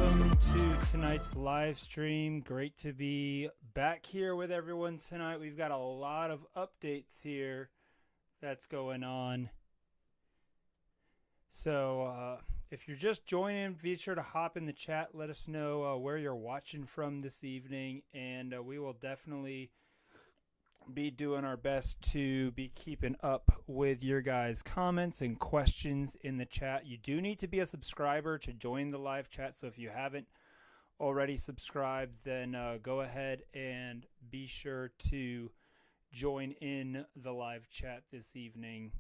welcome to tonight's live stream. Great to be back here with everyone tonight. We've got a lot of updates here that's going on. So if you're just joining, be sure to hop in the chat. Let us know where you're watching from this evening, and we will definitely be doing our best to be keeping up with your guys' comments and questions in the chat. You do need to be a subscriber to join the live chat, so if you haven't already subscribed, then go ahead and be sure to join in the live chat this evening.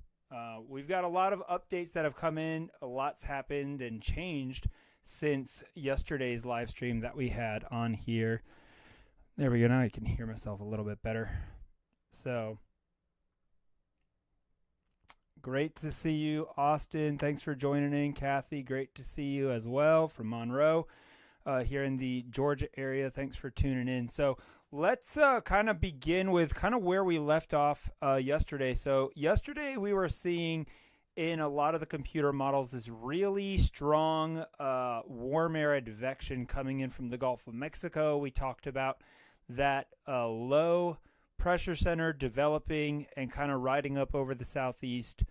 We've got a lot of updates that have come in. A lot's happened and changed since yesterday's live stream that we had on here. There we go. Now I can hear myself a little bit better. So, great to see you, Austin. Thanks for joining in, Kathy. Great to see you as well from Monroe here in the Georgia area. Thanks for tuning in. So, let's kind of begin with kind of where we left off yesterday. So, yesterday we were seeing in a lot of the computer models this really strong warm air advection coming in from the Gulf of Mexico. We talked about that low pressure center developing and kind of riding up over the southeast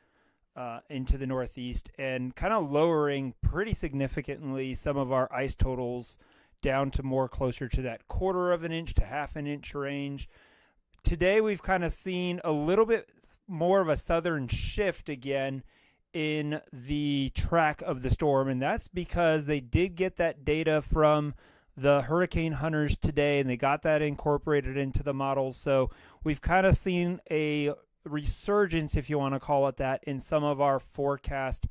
into the northeast and kind of lowering pretty significantly some of our ice totals down to more closer to that 1/4 of an inch to 1/2 an inch range. Today we've kind of seen a little bit more of a southern shift again in the track of the storm, and that's because they did get that data from the hurricane hunters today, and they got that incorporated into the models. So we've kind of seen a resurgence, if you want to call it that, in some of our forecast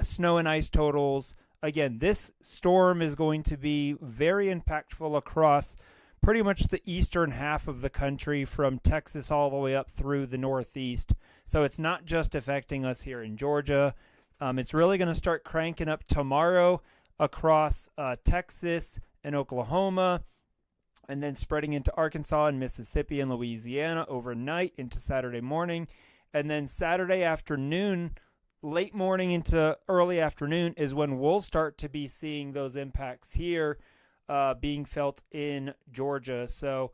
snow and ice totals. Again, this storm is going to be very impactful across pretty much the eastern half of the country, from Texas all the way up through the northeast. So it's not just affecting us here in Georgia. It's really going to start cranking up tomorrow across Texas and Oklahoma, and then spreading into Arkansas and Mississippi and Louisiana overnight into Saturday morning. And then Saturday afternoon, late morning into early afternoon, is when we'll start to be seeing those impacts here being felt in Georgia. So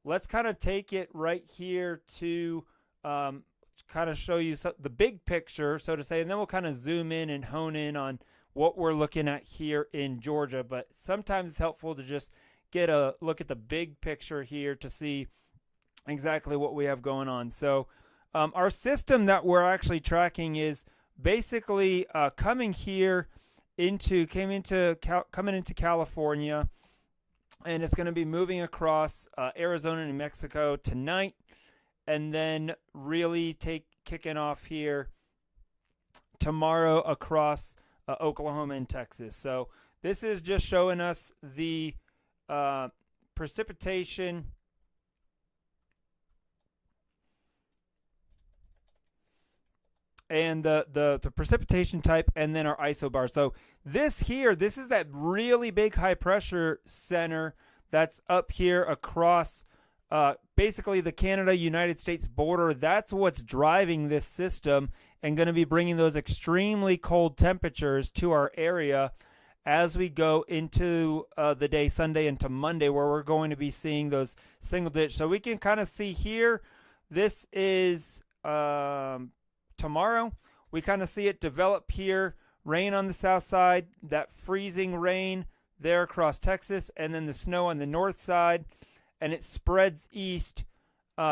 let's kind of take it right here to kind of show you the big picture, so to say, and then we'll kind of zoom in and hone in on what we're looking at here in Georgia. But sometimes it's helpful to just get a look at the big picture here to see exactly what we have going on. So our system that we're actually tracking is basically coming into California, and it's going to be moving across Arizona and New Mexico tonight, and then really kicking off here tomorrow across Oklahoma and Texas. So this is just showing us the precipitation and the precipitation type, and then our isobar. So this is that really big high pressure center that's up here across basically the Canada-United States border. That's what's driving this system and going to be bringing those extremely cold temperatures to our area as we go into the day Sunday into Monday, where we're going to be seeing those single digits. So we can kind of see here, this is tomorrow. We kind of see it develop here, rain on the south side, that freezing rain there across Texas, and then the snow on the north side, and it spreads east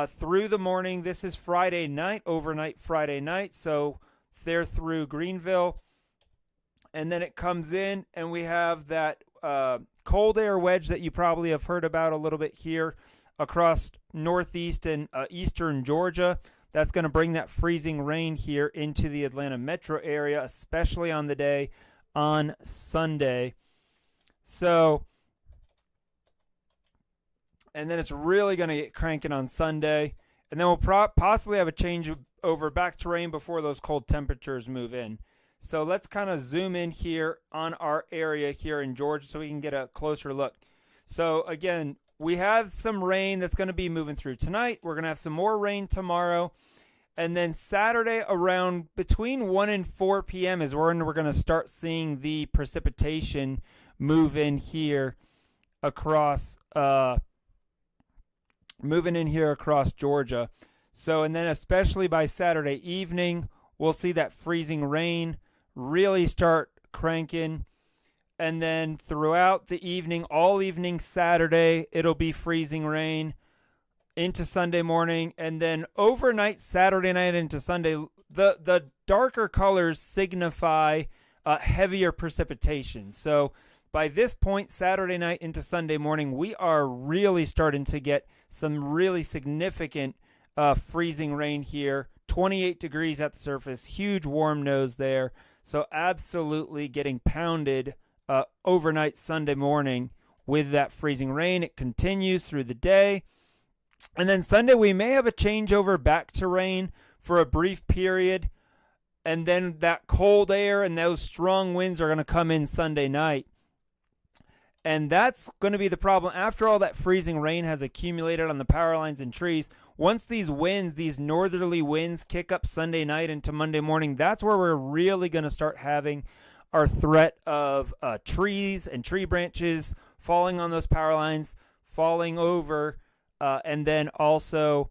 through the morning. This is Friday night, overnight Friday night, so they're through Greenville. And then it comes in, and we have that cold air wedge that you probably have heard about a little bit here across northeast and eastern Georgia. That's going to bring that freezing rain here into the Atlanta metro area, especially on the day on Sunday. So, and then it's really going to get cranking on Sunday. And then we'll possibly have a change over back to rain before those cold temperatures move in. So let's kind of zoom in here on our area here in Georgia so we can get a closer look. So again, we have some rain that's going to be moving through tonight. We're going to have some more rain tomorrow. And then Saturday around between 1 and 4 p.m. is when we're going to start seeing the precipitation move in here across Georgia. So, and then especially by Saturday evening, we'll see that freezing rain really start cranking. And then throughout the evening, all evening Saturday, it'll be freezing rain into Sunday morning. And then overnight, Saturday night into Sunday, the darker colors signify heavier precipitation. So by this point, Saturday night into Sunday morning, we are really starting to get some really significant freezing rain here. 28 degrees at the surface, huge warm nose there. So absolutely getting pounded overnight Sunday morning with that freezing rain. It continues through the day. And then Sunday, we may have a changeover back to rain for a brief period. And then that cold air and those strong winds are going to come in Sunday night. And that's going to be the problem. After all that freezing rain has accumulated on the power lines and trees, once these winds, these northerly winds, kick up Sunday night into Monday morning, that's where we're really going to start having our threat of trees and tree branches falling on those power lines, falling over, and then also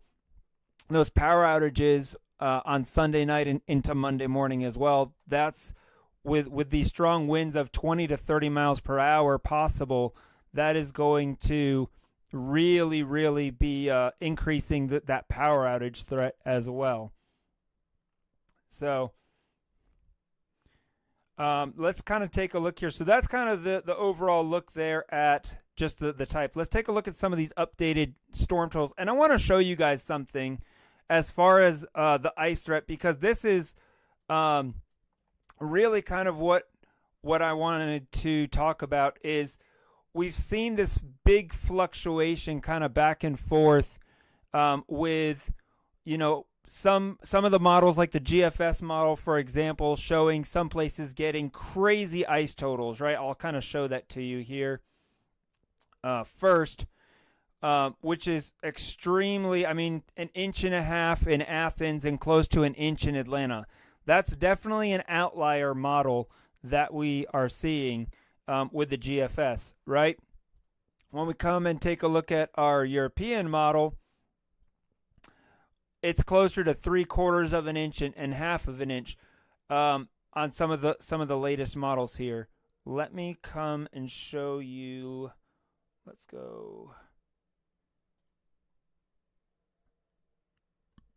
those power outages on Sunday night and into Monday morning as well. That's with these strong winds of 20 to 30 miles per hour possible, that is going to really, really be increasing that power outage threat as well. So let's kind of take a look here. So that's kind of the overall look there at just the type. Let's take a look at some of these updated storm totals. And I want to show you guys something as far as the ice threat, because this is really kind of what I wanted to talk about. Is we've seen this big fluctuation kind of back and forth with, you know, some of the models, like the GFS model, for example, showing some places getting crazy ice totals, right? I'll kind of show that to you here first, which is extremely, I mean, 1.5 inches in Athens and close to 1 inch in Atlanta. That's definitely an outlier model that we are seeing with the GFS, right? When we come and take a look at our European model, it's closer to 3/4 of an inch and 1/2 of an inch on some of the latest models here. Let me come and show you. Let's go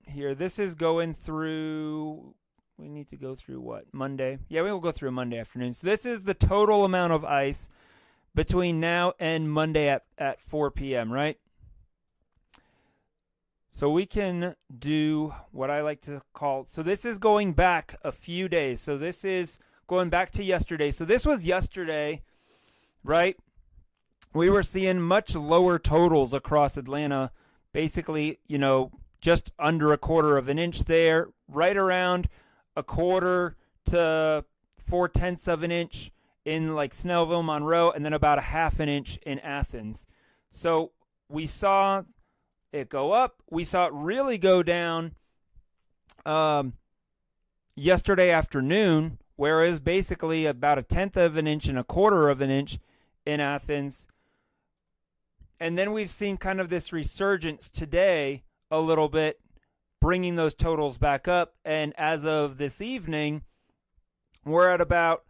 here. This is going through. We need to go through what? Monday? Yeah, we will go through Monday afternoon. So this is the total amount of ice between now and Monday at 4 p.m., right? So we can do what I like to call, so this is going back a few days. So this is going back to yesterday. So this was yesterday, right? We were seeing much lower totals across Atlanta, basically, you know, just under 1/4 of an inch there, right around 1/4 to 4/10 of an inch in like Snellville, Monroe, and then about 1/2 an inch in Athens. So we saw it go up. We saw it really go down yesterday afternoon, whereas basically about 1/10 of an inch and 1/4 of an inch in Athens. And then we've seen kind of this resurgence today a little bit, bringing those totals back up. And as of this evening, we're at about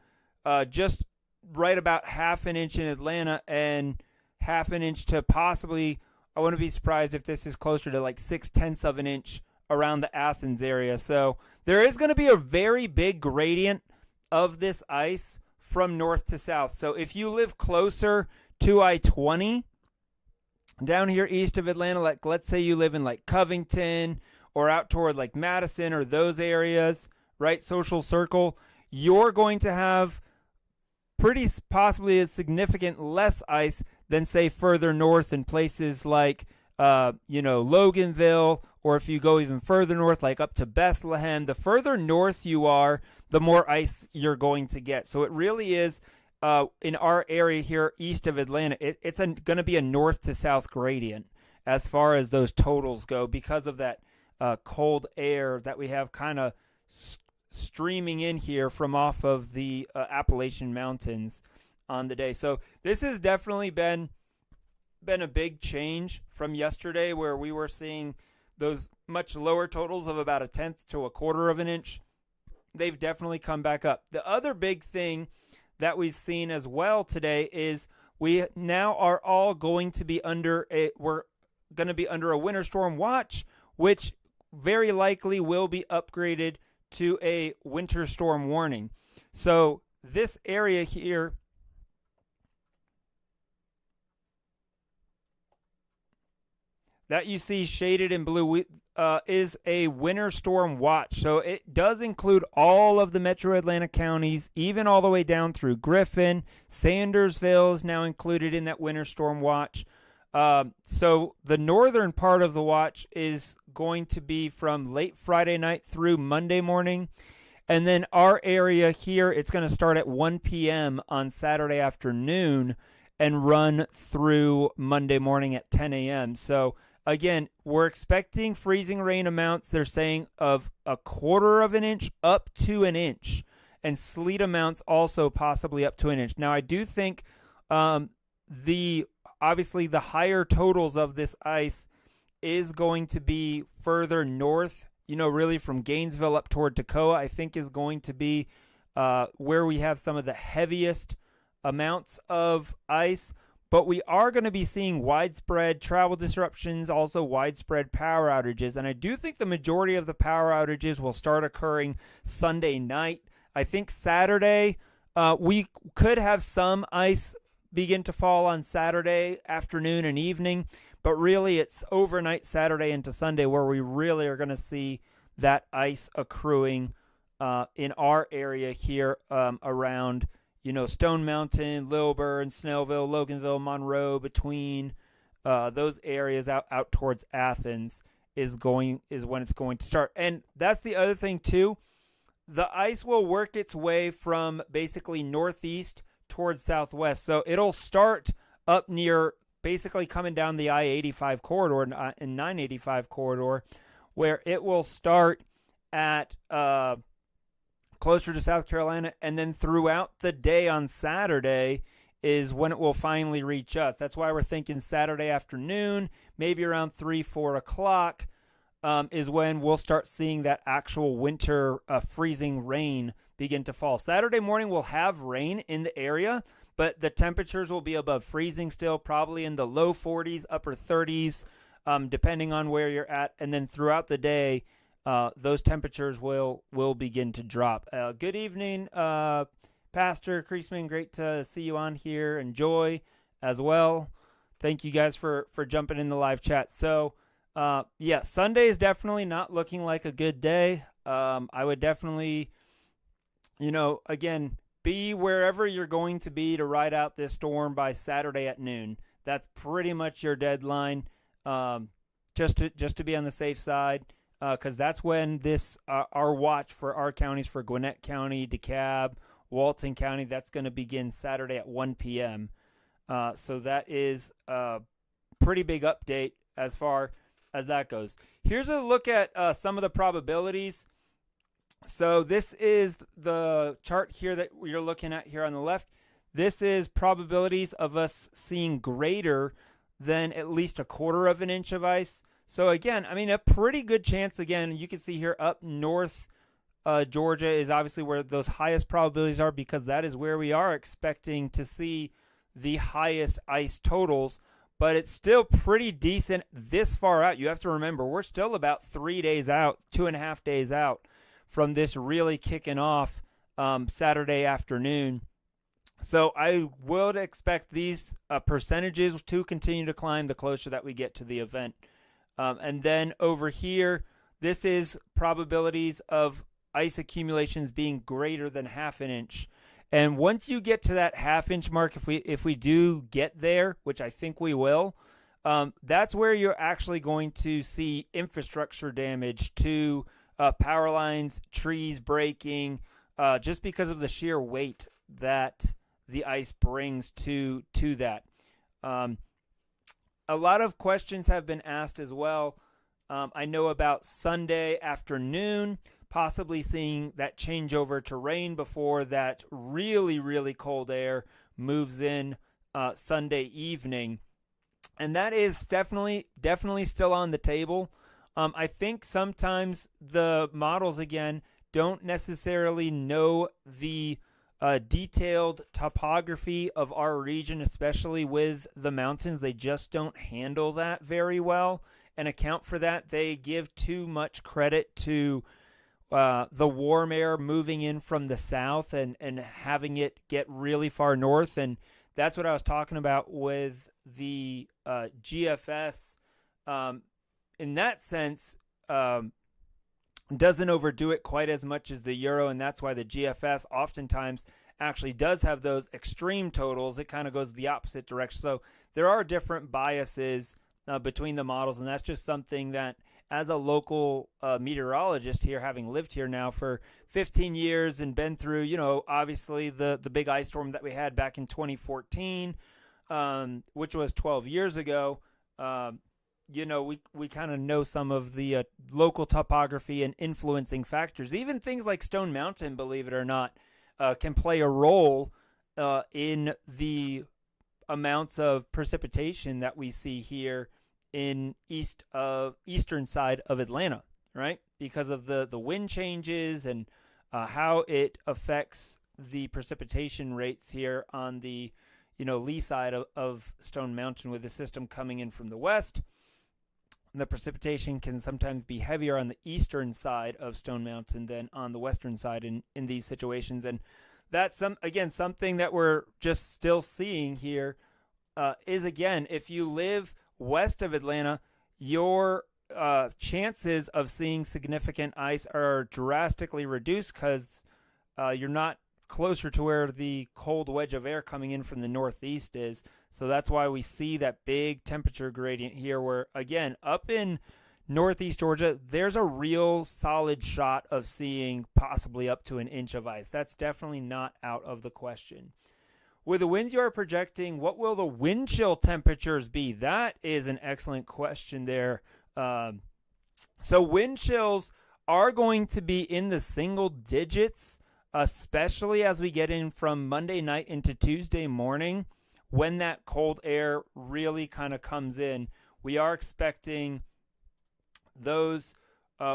just right about 1/2 an inch in Atlanta and 1/2 an inch to possibly, I wouldn't be surprised if this is closer to like 6/10 of an inch around the Athens area. So there is going to be a very big gradient of this ice from north to south. So if you live closer to I-20 down here east of Atlanta, like let's say you live in like Covington or out toward like Madison or those areas, right, Social Circle, you're going to have pretty possibly a significant less ice than say further north in places like Loganville, or if you go even further north like up to Bethlehem. The further north you are, the more ice you're going to get. So it really is in our area here east of Atlanta, it's going to be a north to south gradient as far as those totals go, because of that cold air that we have kind of streaming in here from off of the Appalachian Mountains on the day. So this has definitely been a big change from yesterday, where we were seeing those much lower totals of about 1/10 to 1/4 of an inch. They've definitely come back up. The other big thing that we've seen as well today is we now are all going to be under a winter storm watch, which very likely will be upgraded to a winter storm warning. So this area here that you see shaded in blue is a winter storm watch. So it does include all of the metro Atlanta counties, even all the way down through Griffin. Sandersville is now included in that winter storm watch. So the northern part of the watch is going to be from late Friday night through Monday morning. And then our area here, it's going to start at 1 p.m. on Saturday afternoon and run through Monday morning at 10 a.m. So again, we're expecting freezing rain amounts, they're saying, of 1/4 of an inch up to an inch, and sleet amounts also possibly up to an inch. Now, I do think obviously the higher totals of this ice is going to be further north, really from Gainesville up toward Toccoa, I think is going to be where we have some of the heaviest amounts of ice. But we are going to be seeing widespread travel disruptions, also widespread power outages. And I do think the majority of the power outages will start occurring Sunday night. I think Saturday, we could have some ice begin to fall on Saturday afternoon and evening. But really, it's overnight Saturday into Sunday where we really are going to see that ice accruing in our area here around Stone Mountain, Lilburn, Snellville, Loganville, Monroe, between those areas out towards Athens is when it's going to start. And that's the other thing too. The ice will work its way from basically northeast towards southwest. So it'll start up near basically coming down the I-85 corridor and 985 corridor, where it will start at closer to South Carolina, and then throughout the day on Saturday is when it will finally reach us. That's why we're thinking Saturday afternoon, maybe around 3, 4 o'clock, is when we'll start seeing that actual winter freezing rain begin to fall. Saturday morning we'll have rain in the area, but the temperatures will be above freezing still, probably in the low 40s, upper 30s, depending on where you're at. And then throughout the day, those temperatures will begin to drop. Good evening, Pastor Kreisman. Great to see you on here, and Joy as well. Thank you guys for jumping in the live chat. So, Sunday is definitely not looking like a good day. I would definitely, again, be wherever you're going to be to ride out this storm by Saturday at noon. That's pretty much your deadline, just to be on the safe side. Because that's when our watch for our counties, for Gwinnett County, DeKalb, Walton County, that's going to begin Saturday at 1 p.m. So that is a pretty big update as far as that goes. Here's a look at some of the probabilities. So this is the chart here that you're looking at here on the left. This is probabilities of us seeing greater than at least 1/4 of an inch of ice. So again, a pretty good chance. Again, you can see here up north, Georgia is obviously where those highest probabilities are, because that is where we are expecting to see the highest ice totals. But it's still pretty decent this far out. You have to remember, we're still about 3 days out, 2.5 days out from this really kicking off Saturday afternoon. So I would expect these percentages to continue to climb the closer that we get to the event. And then over here, this is probabilities of ice accumulations being greater than 1/2 an inch. And once you get to that 1/2 inch mark, if we do get there, which I think we will, that's where you're actually going to see infrastructure damage to power lines, trees breaking, just because of the sheer weight that the ice brings to that. A lot of questions have been asked as well. I know about Sunday afternoon, possibly seeing that change over to rain before that really, really cold air moves in Sunday evening. And that is definitely still on the table. I think sometimes the models, again, don't necessarily know the detailed topography of our region, especially with the mountains. They just don't handle that very well and account for that. They give too much credit to the warm air moving in from the south and having it get really far north. And that's what I was talking about with the GFS. In that sense, doesn't overdo it quite as much as the Euro, and that's why the GFS oftentimes actually does have those extreme totals. It kind of goes the opposite direction. So there are different biases between the models, and that's just something that, as a local meteorologist here, having lived here now for 15 years and been through, obviously the big ice storm that we had back in 2014, which was 12 years ago, we kind of know some of the local topography and influencing factors. Even things like Stone Mountain, believe it or not, can play a role in the amounts of precipitation that we see here in eastern side of Atlanta, right? Because of the wind changes and how it affects the precipitation rates here on the lee side of Stone Mountain, with the system coming in from the west. The precipitation can sometimes be heavier on the eastern side of Stone Mountain than on the western side in these situations. And that's, something that we're just still seeing here is, again, if you live west of Atlanta, your chances of seeing significant ice are drastically reduced because you're not closer to where the cold wedge of air coming in from the northeast is. So that's why we see that big temperature gradient here, where, again, up in northeast Georgia, there's a real solid shot of seeing possibly up to an inch of ice. That's definitely not out of the question. With the winds you are projecting, what will the wind chill temperatures be? That is an excellent question there. So wind chills are going to be in the single digits, especially as we get in from Monday night into Tuesday morning, when that cold air really kind of comes in. We are expecting those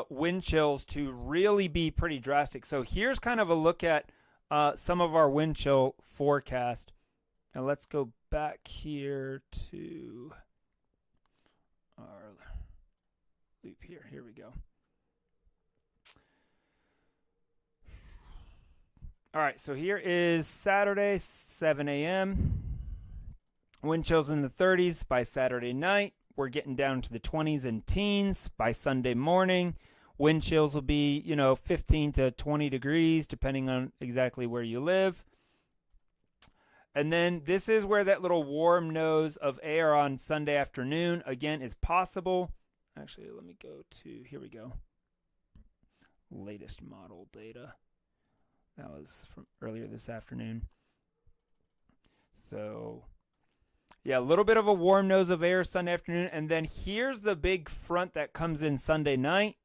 wind chills to really be pretty drastic. So here's kind of a look at some of our wind chill forecast. Now let's go back here to our loop here. Here we go. All right, so here is Saturday, 7 a.m. Wind chills in the 30s by Saturday night. We're getting down to the 20s and teens by Sunday morning. Wind chills will be, 15 to 20 degrees, depending on exactly where you live. And then this is where that little warm nose of air on Sunday afternoon, again, is possible. Actually, let me go to, here we go. Latest model data. That was from earlier this afternoon. So, yeah, a little bit of a warm nose of air Sunday afternoon. And then here's the big front that comes in Sunday night.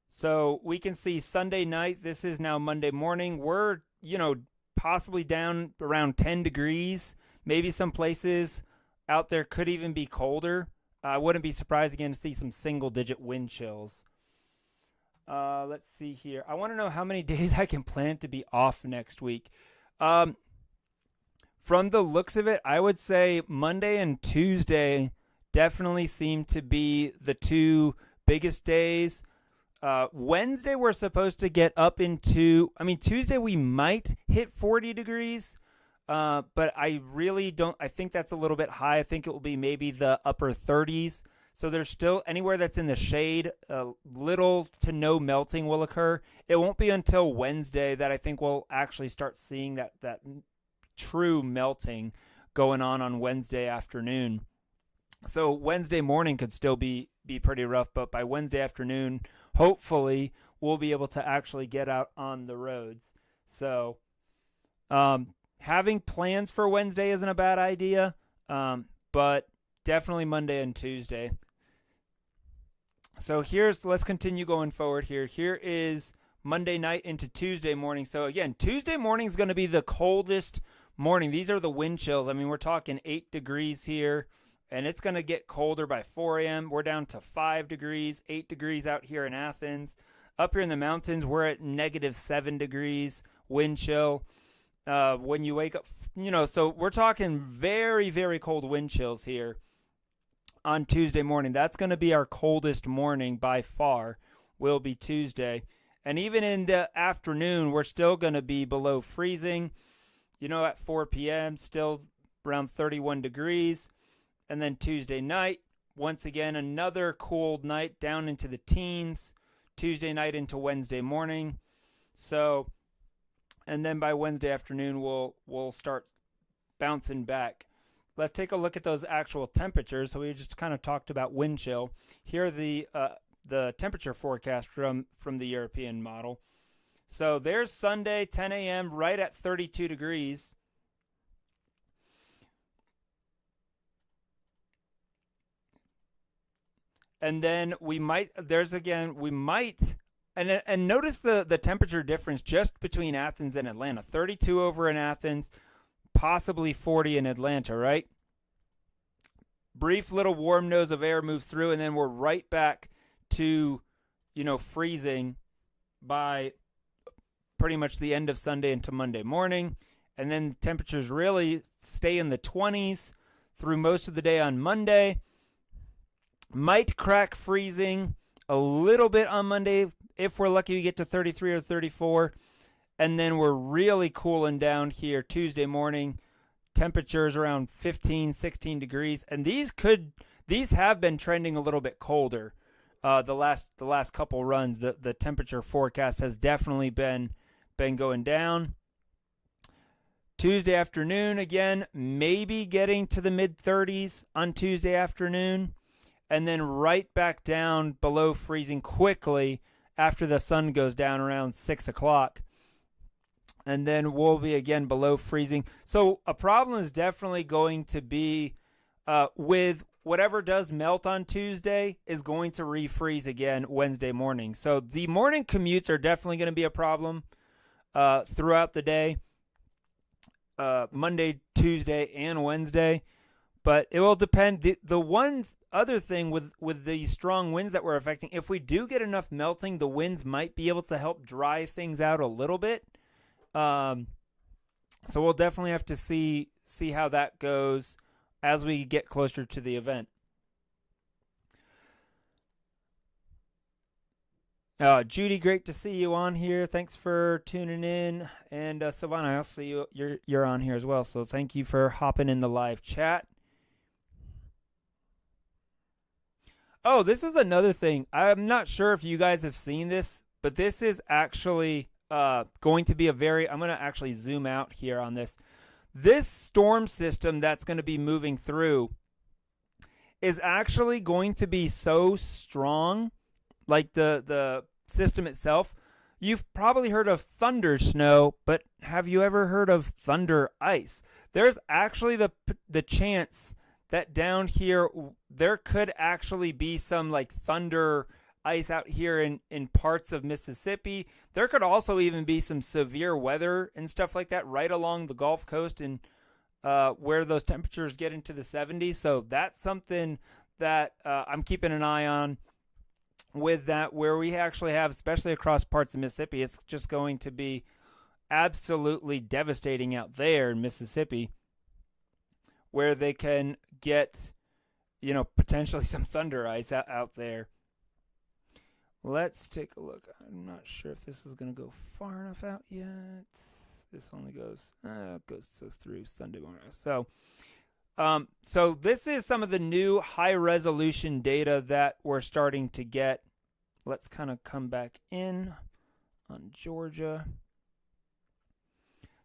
So we can see Sunday night. This is now Monday morning. We're, possibly down around 10 degrees. Maybe some places out there could even be colder. I wouldn't be surprised again to see some single-digit wind chills. Let's see here. I want to know how many days I can plan to be off next week. From the looks of it, I would say Monday and Tuesday definitely seem to be the two biggest days. Wednesday, we're supposed to get up into, Tuesday we might hit 40 degrees, but I really don't, I think that's a little bit high. I think it will be maybe the upper 30s. So there's still, anywhere that's in the shade, little to no melting will occur. It won't be until Wednesday that I think we'll actually start seeing that true melting going on Wednesday afternoon. So Wednesday morning could still be pretty rough, but by Wednesday afternoon, hopefully, we'll be able to actually get out on the roads. So having plans for Wednesday isn't a bad idea, but definitely Monday and Tuesday. So let's continue going forward here. Here is Monday night into Tuesday morning. So again, Tuesday morning is going to be the coldest morning. These are the wind chills. I mean, we're talking 8 degrees here, and it's going to get colder by 4 a.m. We're down to 5 degrees, 8 degrees out here in Athens. Up here in the mountains, we're at -7 degrees wind chill. When you wake up, so we're talking very, very cold wind chills here on Tuesday morning. That's going to be our coldest morning by far, will be Tuesday. And even in the afternoon, we're still going to be below freezing. At 4 p.m., still around 31 degrees. And then Tuesday night, once again, another cold night down into the teens. Tuesday night into Wednesday morning. So, and then by Wednesday afternoon, we'll start bouncing back. Let's take a look at those actual temperatures. So we just kind of talked about wind chill. Here are the temperature forecast from the European model. So there's Sunday, 10 a.m., right at 32 degrees. And then we might, and notice the temperature difference just between Athens and Atlanta. 32 over in Athens, possibly 40 in Atlanta, right? Brief little warm nose of air moves through, and then we're right back to, freezing by pretty much the end of Sunday into Monday morning. And then temperatures really stay in the 20s through most of the day on Monday. Might crack freezing a little bit on Monday. If we're lucky, we get to 33 or 34. And then we're really cooling down here Tuesday morning. Temperatures around 15, 16 degrees. And these have been trending a little bit colder. The last couple runs, the temperature forecast has definitely been going down. Tuesday afternoon, again, maybe getting to the mid-30s on Tuesday afternoon. And then right back down below freezing quickly after the sun goes down around 6 o'clock. And then we'll be again below freezing. So a problem is definitely going to be with whatever does melt on Tuesday is going to refreeze again Wednesday morning. So the morning commutes are definitely going to be a problem throughout the day, Monday, Tuesday, and Wednesday. But it will depend. The one other thing with the strong winds that we're affecting, if we do get enough melting, the winds might be able to help dry things out a little bit. So we'll definitely have to see how that goes as we get closer to the event. Judy, great to see you on here. Thanks for tuning in. And Silvana, I also see you're on here as well. So thank you for hopping in the live chat. Oh, this is another thing. I'm not sure if you guys have seen this, but this is actually going to be I'm going to actually zoom out here on this. This storm system that's going to be moving through is actually going to be so strong, like the system itself. You've probably heard of thunder snow, but have you ever heard of thunder ice? There's actually the chance that down here there could actually be some like thunder ice out here in parts of Mississippi. There could also even be some severe weather and stuff like that right along the Gulf Coast and where those temperatures get into the 70s. So that's something that I'm keeping an eye on with that, where we actually have, especially across parts of Mississippi, it's just going to be absolutely devastating out there in Mississippi, where they can get, potentially some thunder ice out there. Let's take a look. I'm not sure if this is going to go far enough out yet. This only goes through Sunday morning. So this is some of the new high-resolution data that we're starting to get. Let's kind of come back in on Georgia.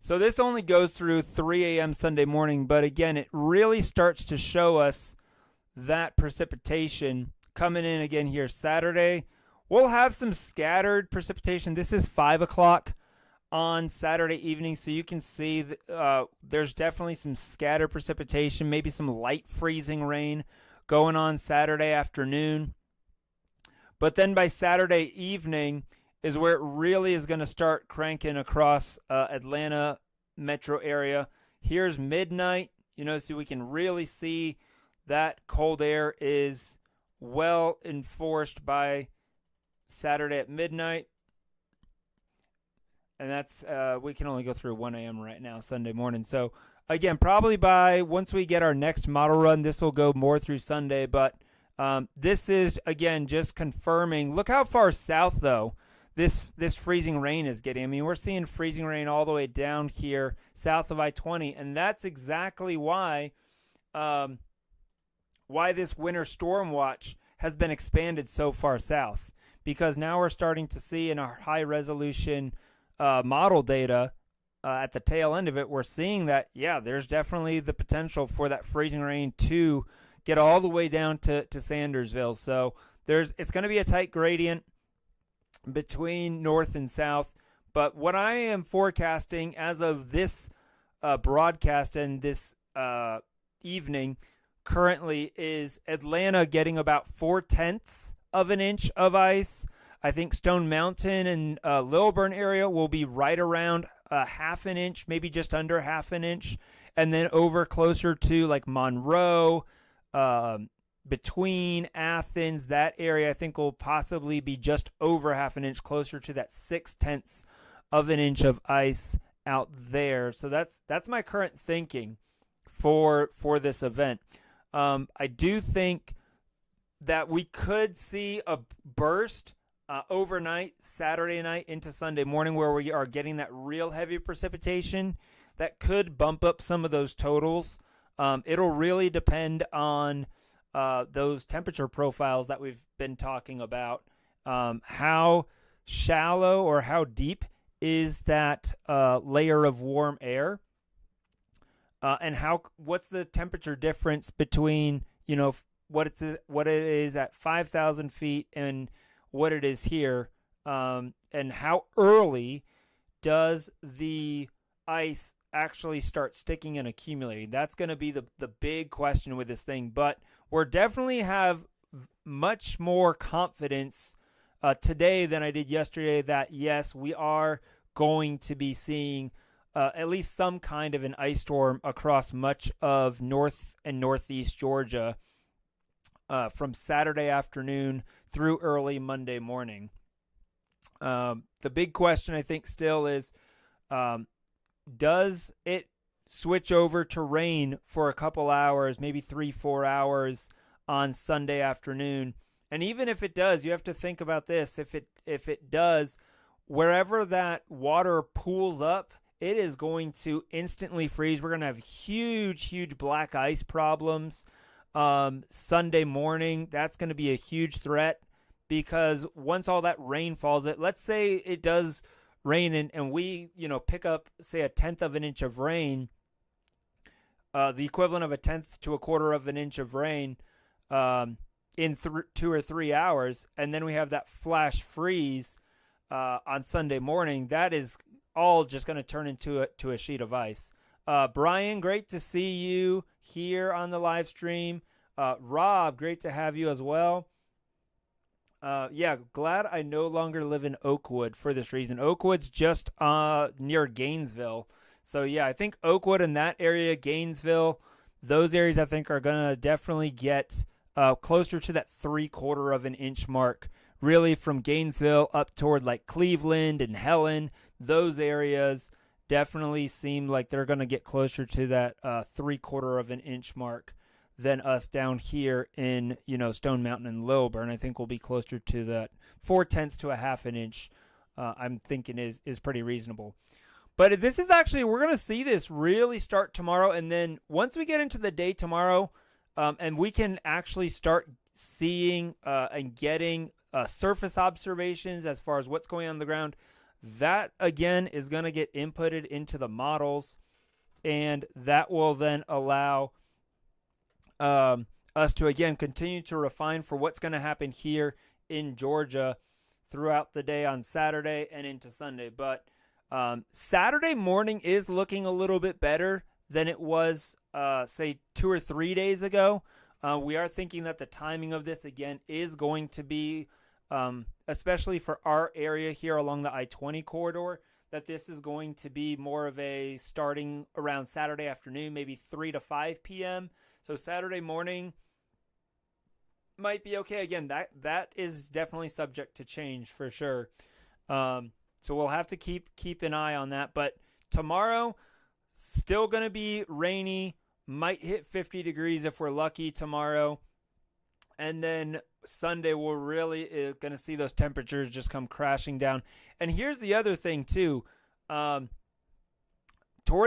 So this only goes through 3 a.m. Sunday morning, but again, it really starts to show us that precipitation coming in again here Saturday. We'll have some scattered precipitation. This is 5 o'clock on Saturday evening, so you can see there's definitely some scattered precipitation, maybe some light freezing rain going on Saturday afternoon. But then by Saturday evening is where it really is going to start cranking across Atlanta metro area. Here's midnight, so we can really see that cold air is well enforced by Saturday at midnight. And that's, we can only go through 1 a.m. right now, Sunday morning. So, again, probably once we get our next model run, this will go more through Sunday. But this is, again, just confirming. Look how far south, though, this freezing rain is getting. I mean, we're seeing freezing rain all the way down here south of I-20. And that's exactly why this winter storm watch has been expanded so far south. Because now we're starting to see in our high-resolution model data at the tail end of it, we're seeing that, there's definitely the potential for that freezing rain to get all the way down to Sandersville. So it's going to be a tight gradient between north and south. But what I am forecasting as of this broadcast and this evening currently is Atlanta getting about 0.4 of an inch of ice. I think Stone Mountain and Lilburn area will be right around 1/2 an inch, maybe just under 1/2 an inch. And then over closer to like Monroe, between Athens, that area I think will possibly be just over 1/2 an inch, closer to that 0.6 of an inch of ice out there. So that's my current thinking for this event. I do think that we could see a burst overnight, Saturday night into Sunday morning, where we are getting that real heavy precipitation that could bump up some of those totals. It'll really depend on those temperature profiles that we've been talking about. How shallow or how deep is that layer of warm air? And what's the temperature difference between, what it is at 5,000 feet and what it is here, and how early does the ice actually start sticking and accumulating? That's going to be the big question with this thing. But we're definitely have much more confidence today than I did yesterday that, yes, we are going to be seeing at least some kind of an ice storm across much of north and northeast Georgia from Saturday afternoon through early Monday morning. The big question, I think, still is, does it switch over to rain for a couple hours, maybe 3-4 hours on Sunday afternoon? And even if it does, you have to think about this. If it does, wherever that water pools up, it is going to instantly freeze. We're going to have huge black ice problems. Sunday morning, that's going to be a huge threat, because once all that rain falls, let's say it does rain and we, pick up, say, 1/10 of an inch of rain, the equivalent of 1/10 to 1/4 of an inch of rain in 2 or 3 hours, and then we have that flash freeze on Sunday morning. That is all just going to turn into a sheet of ice. Brian, great to see you here on the live stream. Rob, great to have you as well. Glad I no longer live in Oakwood for this reason. Oakwood's just near Gainesville. So, I think Oakwood and that area, Gainesville, those areas I think are going to definitely get closer to that 3/4 of an inch mark. Really from Gainesville up toward like Cleveland and Helen, those areas definitely seem like they're going to get closer to that 3/4 of an inch mark than us down here in, Stone Mountain and Lilburn. I think we'll be closer to that 0.4 to 1/2 an inch. I'm thinking is pretty reasonable. But this is actually, we're going to see this really start tomorrow. And then once we get into the day tomorrow, and we can actually start seeing and getting surface observations as far as what's going on the ground, that, again, is going to get inputted into the models, and that will then allow us to, again, continue to refine for what's going to happen here in Georgia throughout the day on Saturday and into Sunday. But Saturday morning is looking a little bit better than it was, say, 2 or 3 days ago. We are thinking that the timing of this, again, is going to be, especially for our area here along the I-20 corridor, that this is going to be more of a starting around Saturday afternoon, maybe 3 to 5 p.m. So Saturday morning might be okay. Again, that is definitely subject to change for sure. So we'll have to keep an eye on that. But tomorrow, still going to be rainy. Might hit 50 degrees if we're lucky tomorrow. And then Sunday, we're really going to see those temperatures just come crashing down. And here's the other thing, too. Toward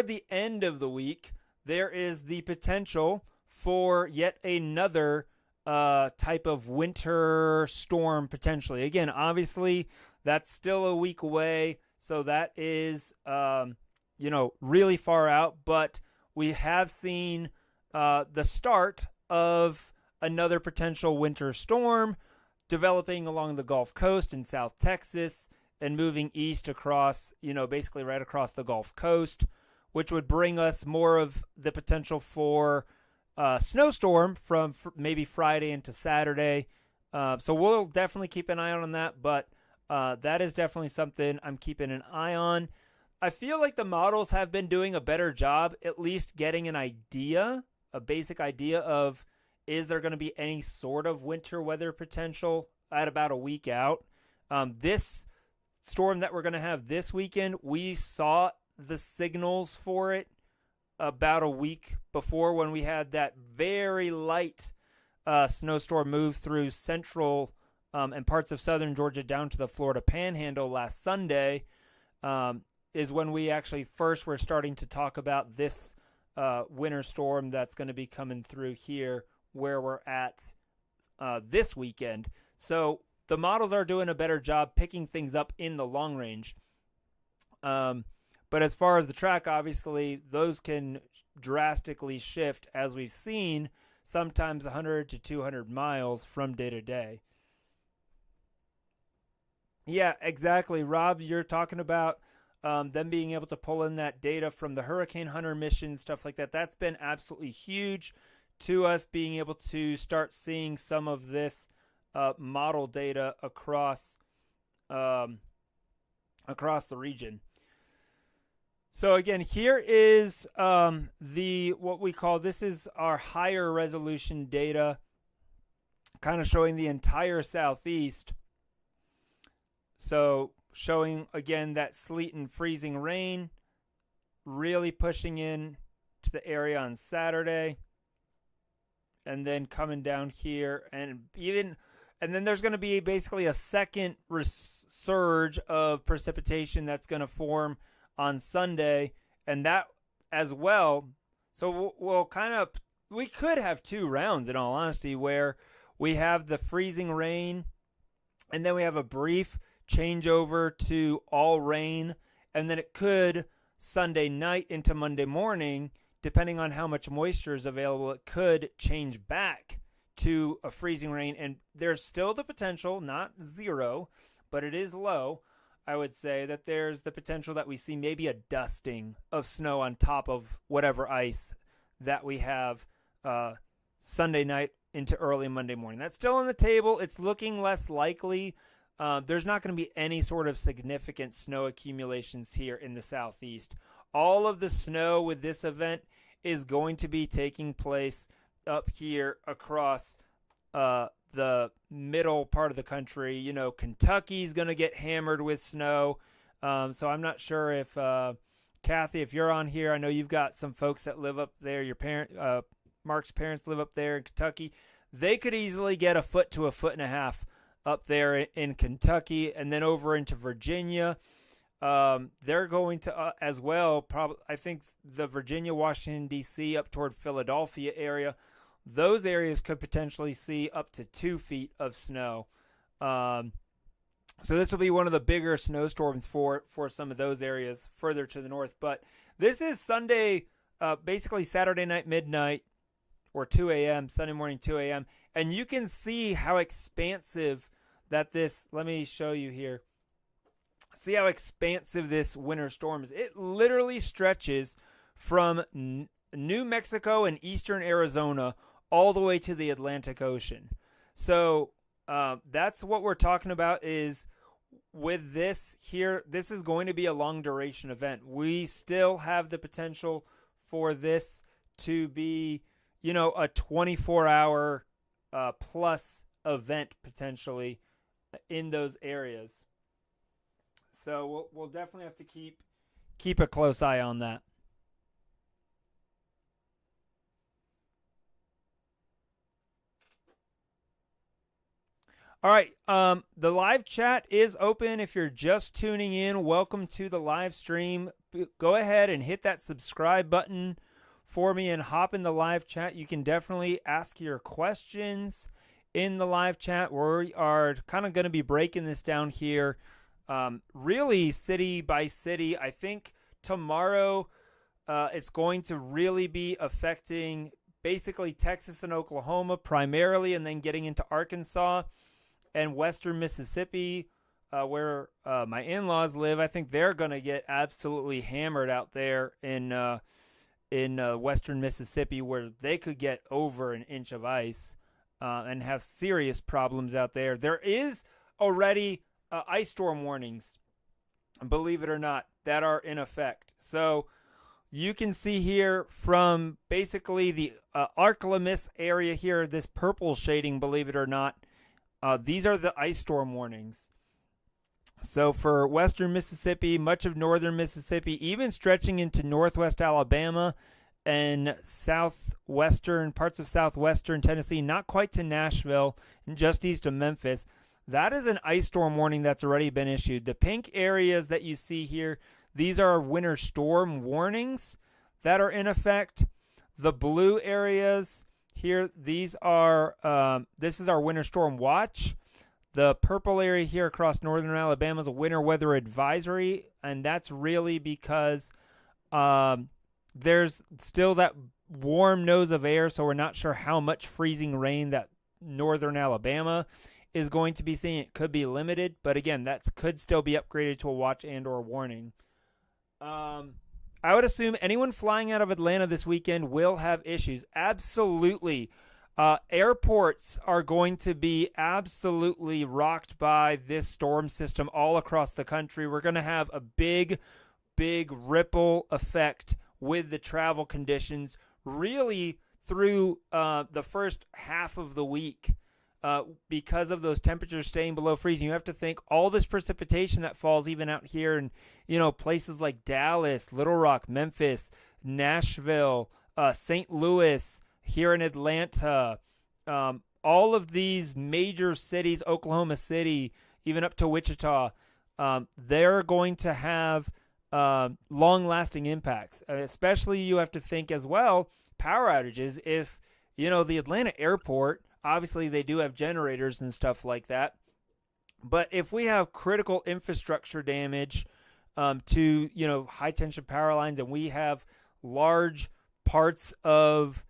the end of the week, there is the potential for yet another type of winter storm, potentially. Again, obviously, that's still a week away. So that is, really far out. But we have seen the start of another potential winter storm developing along the Gulf Coast in South Texas and moving east across, basically right across the Gulf Coast, which would bring us more of the potential for snowstorm from maybe Friday into Saturday. So we'll definitely keep an eye on that, but that is definitely something I'm keeping an eye on. I feel like the models have been doing a better job, at least getting an idea, a basic idea of, is there going to be any sort of winter weather potential at about a week out? This storm that we're going to have this weekend, we saw the signals for it about a week before when we had that very light snowstorm move through central and parts of southern Georgia down to the Florida Panhandle last Sunday, is when we actually first were starting to talk about this winter storm that's going to be coming through here where we're at this weekend. So the models are doing a better job picking things up in the long range. But as far as the track, obviously, those can drastically shift, as we've seen, sometimes 100 to 200 miles from day to day. Yeah, exactly. Rob, you're talking about them being able to pull in that data from the Hurricane Hunter mission, stuff like that. That's been absolutely huge to us, being able to start seeing some of this model data across the region. So again, here is what we call, this is our higher resolution data, kind of showing the entire southeast. So showing again that sleet and freezing rain really pushing in to the area on Saturday, and then coming down here, and then there's going to be basically a second surge of precipitation that's going to form on Sunday, and that as well. So we could have two rounds, in all honesty, where we have the freezing rain, and then we have a brief change over to all rain, and then it could Sunday night into Monday morning, depending on how much moisture is available, it could change back to a freezing rain. And there's still the potential, not zero, but it is low, I would say, that there's the potential that we see maybe a dusting of snow on top of whatever ice that we have Sunday night into early Monday morning. That's still on the table. It's looking less likely. There's not going to be any sort of significant snow accumulations here in the southeast. All of the snow with this event is going to be taking place up here across the middle part of the country. Kentucky's going to get hammered with snow. So I'm not sure if, Kathy, if you're on here, I know you've got some folks that live up there. Mark's parents live up there in Kentucky. They could easily get a foot to a foot and a half up there in Kentucky, and then over into Virginia. They're going to as well, probably, I think the Virginia, Washington, D.C., up toward Philadelphia area, those areas could potentially see up to 2 feet of snow. So this will be one of the bigger snowstorms for some of those areas further to the north. But this is Sunday, basically Saturday night midnight, or 2 a.m., Sunday morning 2 a.m., and you can see how expansive that this, let me show you here. See how expansive this winter storm is. It literally stretches from New Mexico and eastern Arizona all the way to the Atlantic Ocean. So that's what we're talking about, is with this here, this is going to be a long duration event. We still have the potential for this to be, a 24-hour plus event potentially in those areas. So we'll definitely have to keep a close eye on that. All right. The live chat is open. If you're just tuning in, welcome to the live stream. Go ahead and hit that subscribe button for me and hop in the live chat. You can definitely ask your questions in the live chat. We are kind of going to be breaking this down here, really city by city. I think tomorrow it's going to really be affecting basically Texas and Oklahoma primarily, and then getting into Arkansas and western Mississippi, where my in-laws live. I think they're going to get absolutely hammered out there in western Mississippi, where they could get over an inch of ice and have serious problems out there. There is already ice storm warnings, believe it or not, that are in effect. So you can see here from basically the Arklamis area here, this purple shading, believe it or not, these are the ice storm warnings. So for western Mississippi, much of northern Mississippi, even stretching into northwest Alabama and southwestern parts of southwestern Tennessee, not quite to Nashville, and just east of Memphis, that is an ice storm warning that's already been issued. The pink areas that you see here, these are winter storm warnings that are in effect. The blue areas here, these are this is our winter storm watch. The purple area here across northern Alabama is a winter weather advisory, and that's really because there's still that warm nose of air, so we're not sure how much freezing rain that northern Alabama is going to be seeing. It could be limited, but again, that could still be upgraded to a watch and or warning. I would assume anyone flying out of Atlanta this weekend will have issues. Absolutely. Airports are going to be absolutely rocked by this storm system all across the country. We're going to have a big ripple effect with the travel conditions really through the first half of the week. Because of those temperatures staying below freezing. You have to think all this precipitation that falls even out here in, places like Dallas, Little Rock, Memphis, Nashville, St. Louis, here in Atlanta, all of these major cities, Oklahoma City, even up to Wichita, they're going to have long-lasting impacts. Especially you have to think as well, power outages. If, the Atlanta airport, obviously, they do have generators and stuff like that. But if we have critical infrastructure damage to, high-tension power lines, and we have large parts of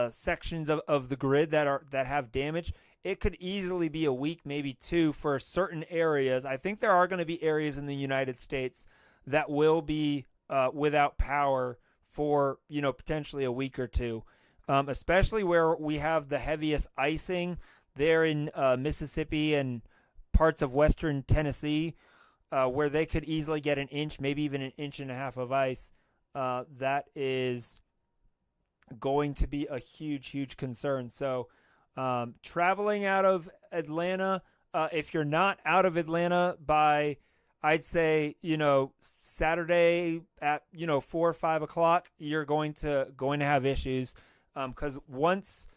sections of the grid that have damage, it could easily be a week, maybe two, for certain areas. I think there are going to be areas in the United States that will be without power for, potentially a week or two. Especially where we have the heaviest icing there in Mississippi and parts of western Tennessee, where they could easily get an inch, maybe even an inch and a half of ice. That is going to be a huge concern. So traveling out of Atlanta, if you're not out of Atlanta by, I'd say, Saturday at 4 or 5 o'clock, you're going to have issues. Because once,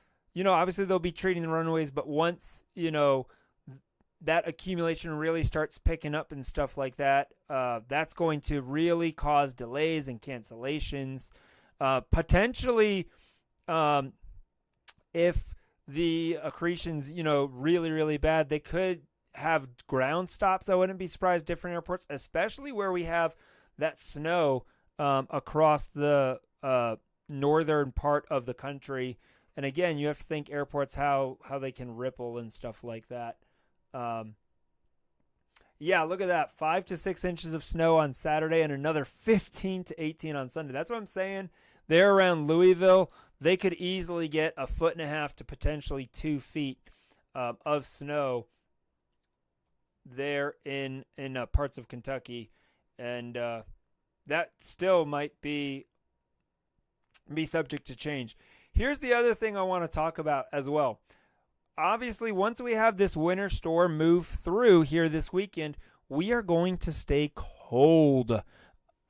obviously they'll be treating the runaways, but once, that accumulation really starts picking up and stuff like that, that's going to really cause delays and cancellations. Potentially, if the accretion's, really bad, they could have ground stops. I wouldn't be surprised, different airports, especially where we have that snow across the northern part of the country. And again, you have to think airports, how they can ripple and stuff like that. Yeah, look at that. 5 to 6 inches of snow on Saturday and another 15 to 18 on Sunday. That's what I'm saying. They're around Louisville. They could easily get 1.5 to potentially 2 feet of snow there in parts of Kentucky, and that still might be subject to change. Here's the other thing I want to talk about as well. Obviously, once we have this winter storm move through here this weekend, we are going to stay cold,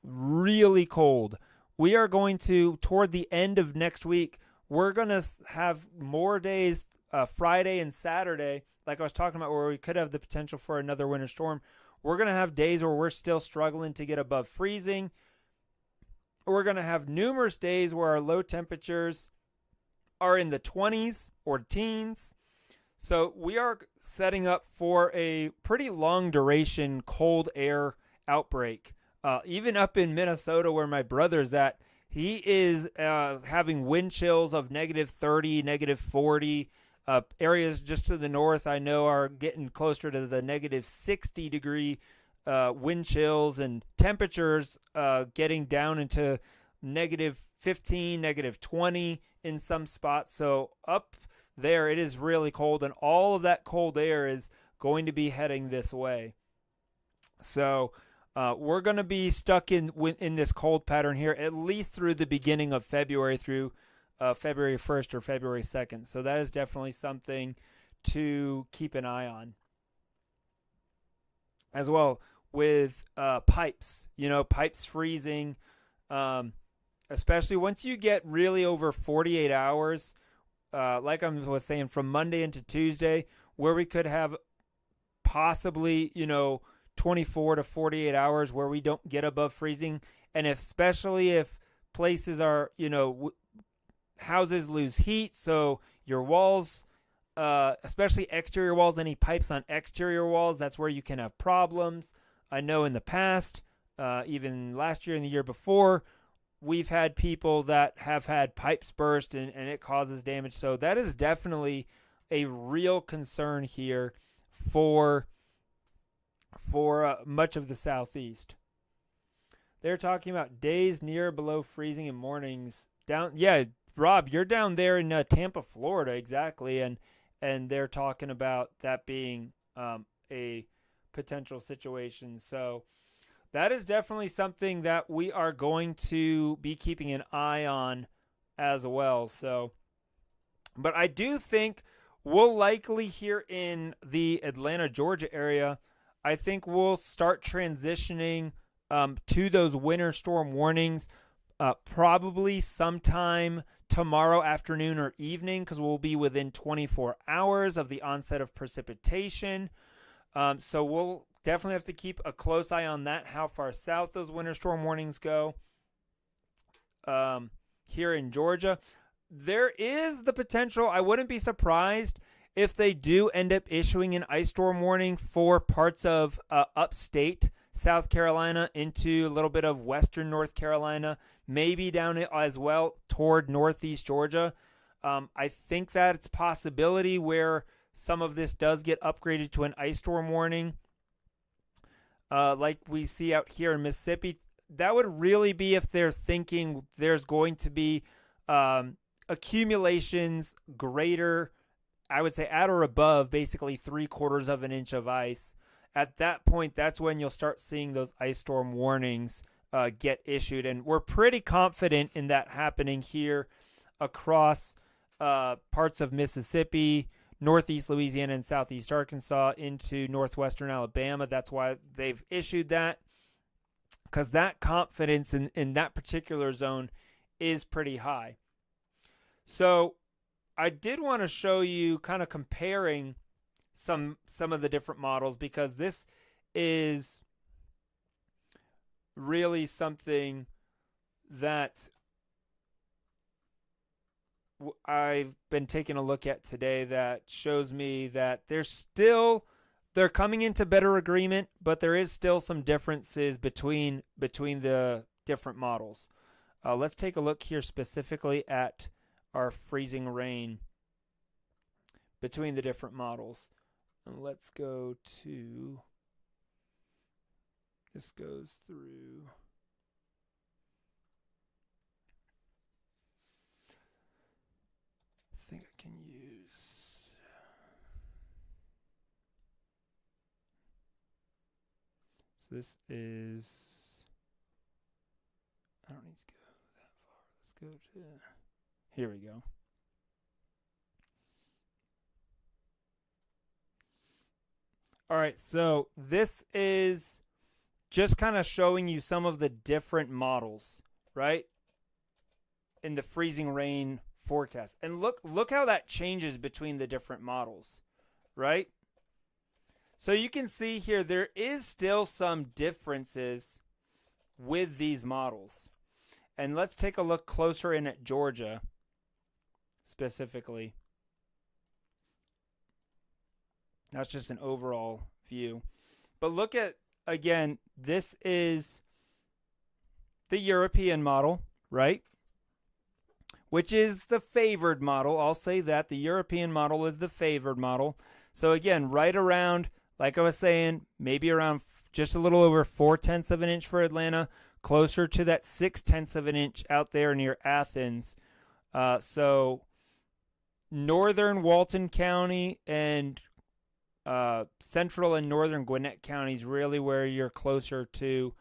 really cold. We are going to, toward the end of next week, we're going to have more days, Friday and Saturday, like I was talking about, where we could have the potential for another winter storm. We're going to have days where we're still struggling to get above freezing. We're going to have numerous days where our low temperatures are in the 20s or teens. So we are setting up for a pretty long duration cold air outbreak. Even up in Minnesota where my brother's at, he is having wind chills of negative 30, negative 40. Areas just to the north I know are getting closer to the negative 60 degree wind chills, and temperatures getting down into negative 15, negative 20 in some spots. So up there it is really cold, and all of that cold air is going to be heading this way. So we're going to be stuck in this cold pattern here at least through the beginning of February, through February 1st or February 2nd. So that is definitely something to keep an eye on. As well with pipes, pipes freezing, especially once you get really over 48 hours, like I was saying, from Monday into Tuesday, where we could have possibly, 24 to 48 hours where we don't get above freezing. And especially if places are, houses lose heat, so your walls, especially exterior walls, any pipes on exterior walls, that's where you can have problems. I know in the past, even last year and the year before, we've had people that have had pipes burst and it causes damage. So that is definitely a real concern here for much of the Southeast. They're talking about days near below freezing and mornings down. Yeah, Rob, you're down there in Tampa, Florida, exactly, and they're talking about that being a potential situation. So that is definitely something that we are going to be keeping an eye on as well. So, but I do think we'll likely here in the Atlanta, Georgia area, I think we'll start transitioning to those winter storm warnings probably sometime tomorrow afternoon or evening, because we'll be within 24 hours of the onset of precipitation. So we'll definitely have to keep a close eye on that, how far south those winter storm warnings go here in Georgia. There is the potential, I wouldn't be surprised if they do end up issuing an ice storm warning for parts of upstate South Carolina into a little bit of western North Carolina, maybe down as well toward northeast Georgia. I think that it's a possibility where some of this does get upgraded to an ice storm warning, like we see out here in Mississippi. That would really be if they're thinking there's going to be accumulations greater, I would say at or above basically 3/4 of an inch of ice. At that point, that's when you'll start seeing those ice storm warnings get issued. And we're pretty confident in that happening here across parts of Mississippi, northeast Louisiana, and southeast Arkansas into northwestern Alabama. That's why they've issued that, because that confidence in that particular zone is pretty high. So I did want to show you kind of comparing some of the different models, because this is really something that I've been taking a look at today that shows me that they're coming into better agreement, but there is still some differences between the different models. Let's take a look here specifically at our freezing rain between the different models. And let's go to, this goes through, I think I can use, So this is, I don't need to go that far. Let's go to, here we go. All right, so this is just kind of showing you some of the different models, right? In the freezing rain forecast. And look how that changes between the different models, right? So you can see here there is still some differences with these models. And let's take a look closer in at Georgia specifically. That's just an overall view. But look at, again, this is the European model, right? Which is the favored model. I'll say that. The European model is the favored model. So again, right around, like I was saying, maybe around just a little over 4/10 of an inch for Atlanta, closer to that 6/10 of an inch out there near Athens. So northern Walton County and central and northern Gwinnett counties really where you're closer to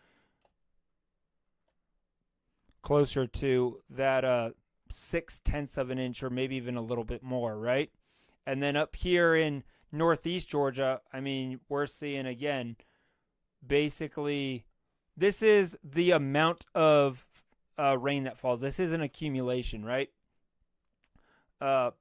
that 6/10 of an inch or maybe even a little bit more, right? And then up here in northeast Georgia, I mean, we're seeing again, basically, this is the amount of rain that falls. This is an accumulation, right? So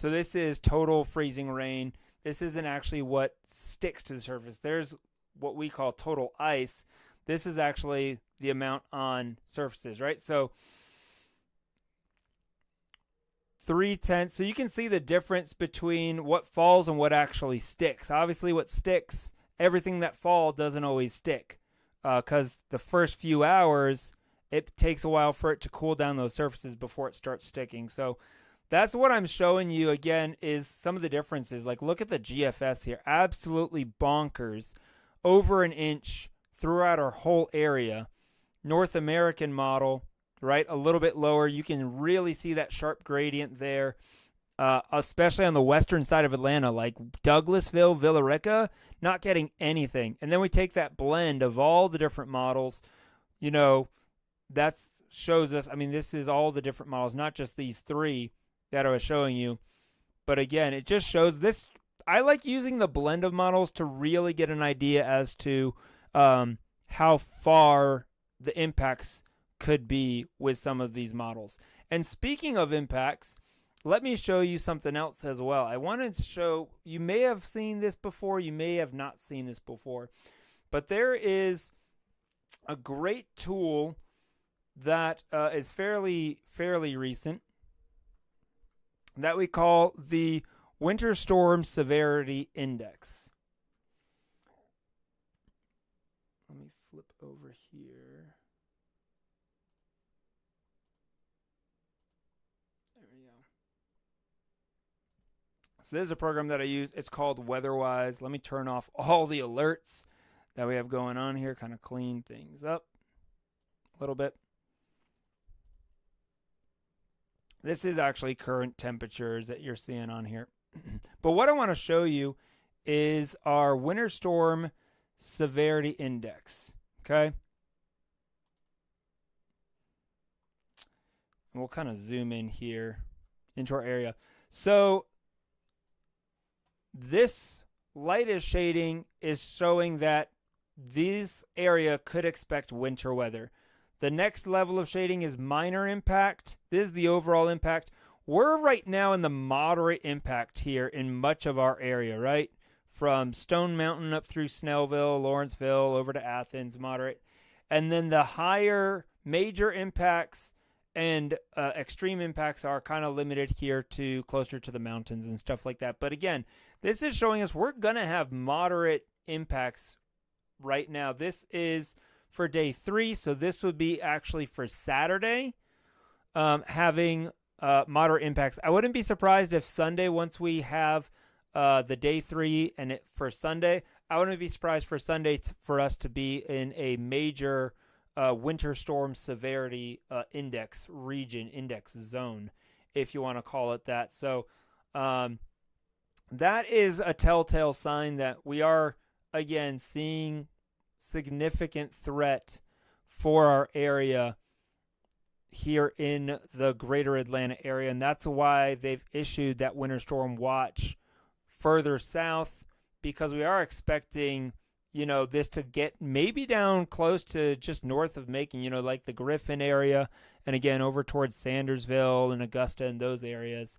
this is total freezing rain. This isn't actually what sticks to the surface. There's what we call total ice. This is actually the amount on surfaces, right? So 3/10. So you can see the difference between what falls and what actually sticks. Obviously, what sticks, everything that falls doesn't always stick because the first few hours, it takes a while for it to cool down those surfaces before it starts sticking. So that's what I'm showing you, again, is some of the differences. Like, look at the GFS here. Absolutely bonkers. Over an inch throughout our whole area. North American model, right, a little bit lower. You can really see that sharp gradient there, especially on the western side of Atlanta, like Douglasville, Villa Rica, not getting anything. And then we take that blend of all the different models. You know, that shows us, I mean, this is all the different models, not just these three that I was showing you. But again, it just shows this. I like using the blend of models to really get an idea as to how far the impacts could be with some of these models. And speaking of impacts, let me show you something else as well. I wanted to show, you may have seen this before, you may have not seen this before, but there is a great tool that is fairly recent that we call the Winter Storm Severity Index. Let me flip over here. There we go. So this is a program that I use. It's called WeatherWise. Let me turn off all the alerts that we have going on here, kind of clean things up a little bit. This is actually current temperatures that you're seeing on here. But what I want to show you is our Winter Storm Severity Index. Okay? And we'll kind of zoom in here into our area. So this lightest shading is showing that this area could expect winter weather. The next level of shading is minor impact. This is the overall impact. We're right now in the moderate impact here in much of our area, right? From Stone Mountain up through Snellville, Lawrenceville, over to Athens, moderate. And then the higher major impacts and extreme impacts are kind of limited here to closer to the mountains and stuff like that. But again, this is showing us we're going to have moderate impacts right now. This is for day 3, so this would be actually for Saturday, having moderate impacts. I wouldn't be surprised if Sunday, once we have the day 3 and for Sunday, I wouldn't be surprised for Sunday for us to be in a major winter storm severity index region, index zone, if you want to call it that. So that is a telltale sign that we are, again, seeing significant threat for our area here in the greater Atlanta area, and that's why they've issued that winter storm watch further south, because we are expecting, this to get maybe down close to just north of Macon, like the Griffin area, and again over towards Sandersville and Augusta and those areas.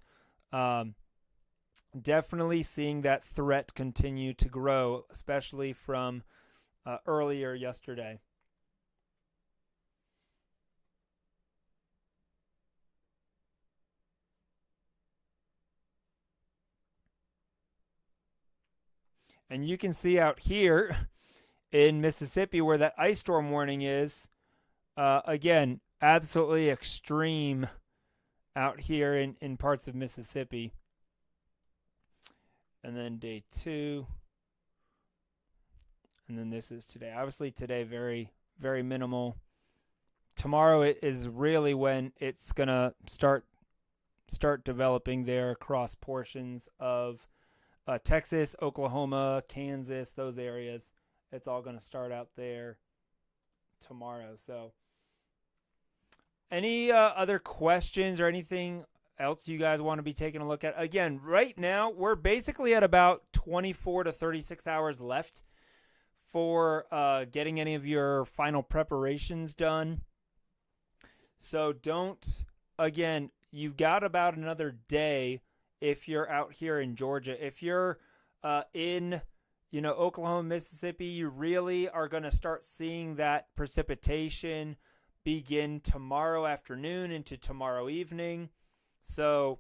Definitely seeing that threat continue to grow, especially from earlier yesterday. And you can see out here in Mississippi where that ice storm warning is, again, absolutely extreme out here in parts of Mississippi. And then day 2. And then this is today. Obviously today, very, very minimal. Tomorrow it is really when it's going to start developing there across portions of Texas, Oklahoma, Kansas, those areas. It's all going to start out there tomorrow. So any other questions or anything else you guys want to be taking a look at? Again, right now, we're basically at about 24 to 36 hours left for getting any of your final preparations done. So again, you've got about another day if you're out here in Georgia. If you're in, Oklahoma, Mississippi, you really are going to start seeing that precipitation begin tomorrow afternoon into tomorrow evening. So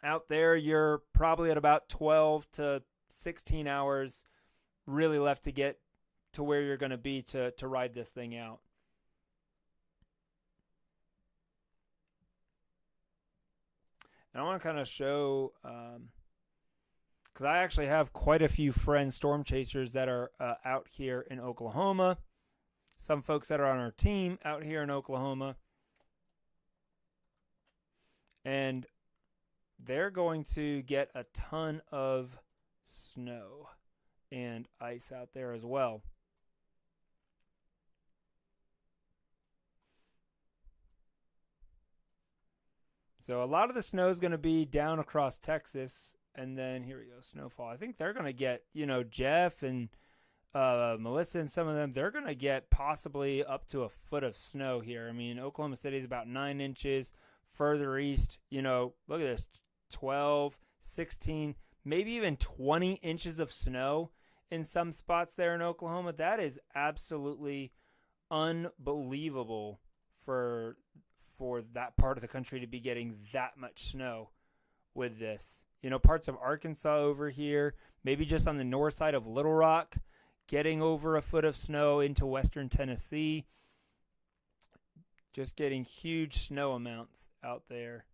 out there, you're probably at about 12 to 16 hours really left to get to where you're going to be to ride this thing out. And I want to kind of show, because I actually have quite a few friends, storm chasers, that are out here in Oklahoma. Some folks that are on our team out here in Oklahoma. And they're going to get a ton of snow and ice out there as well. So a lot of the snow is going to be down across Texas, and then here we go, snowfall. I think they're going to get, Jeff and Melissa and some of them, they're going to get possibly up to a foot of snow here. I mean, Oklahoma City is about 9 inches. Further east, look at this, 12, 16, maybe even 20 inches of snow in some spots there in Oklahoma. That is absolutely unbelievable for that part of the country to be getting that much snow with this. Parts of Arkansas over here, maybe just on the north side of Little Rock, getting over a foot of snow into western Tennessee. Just getting huge snow amounts out there.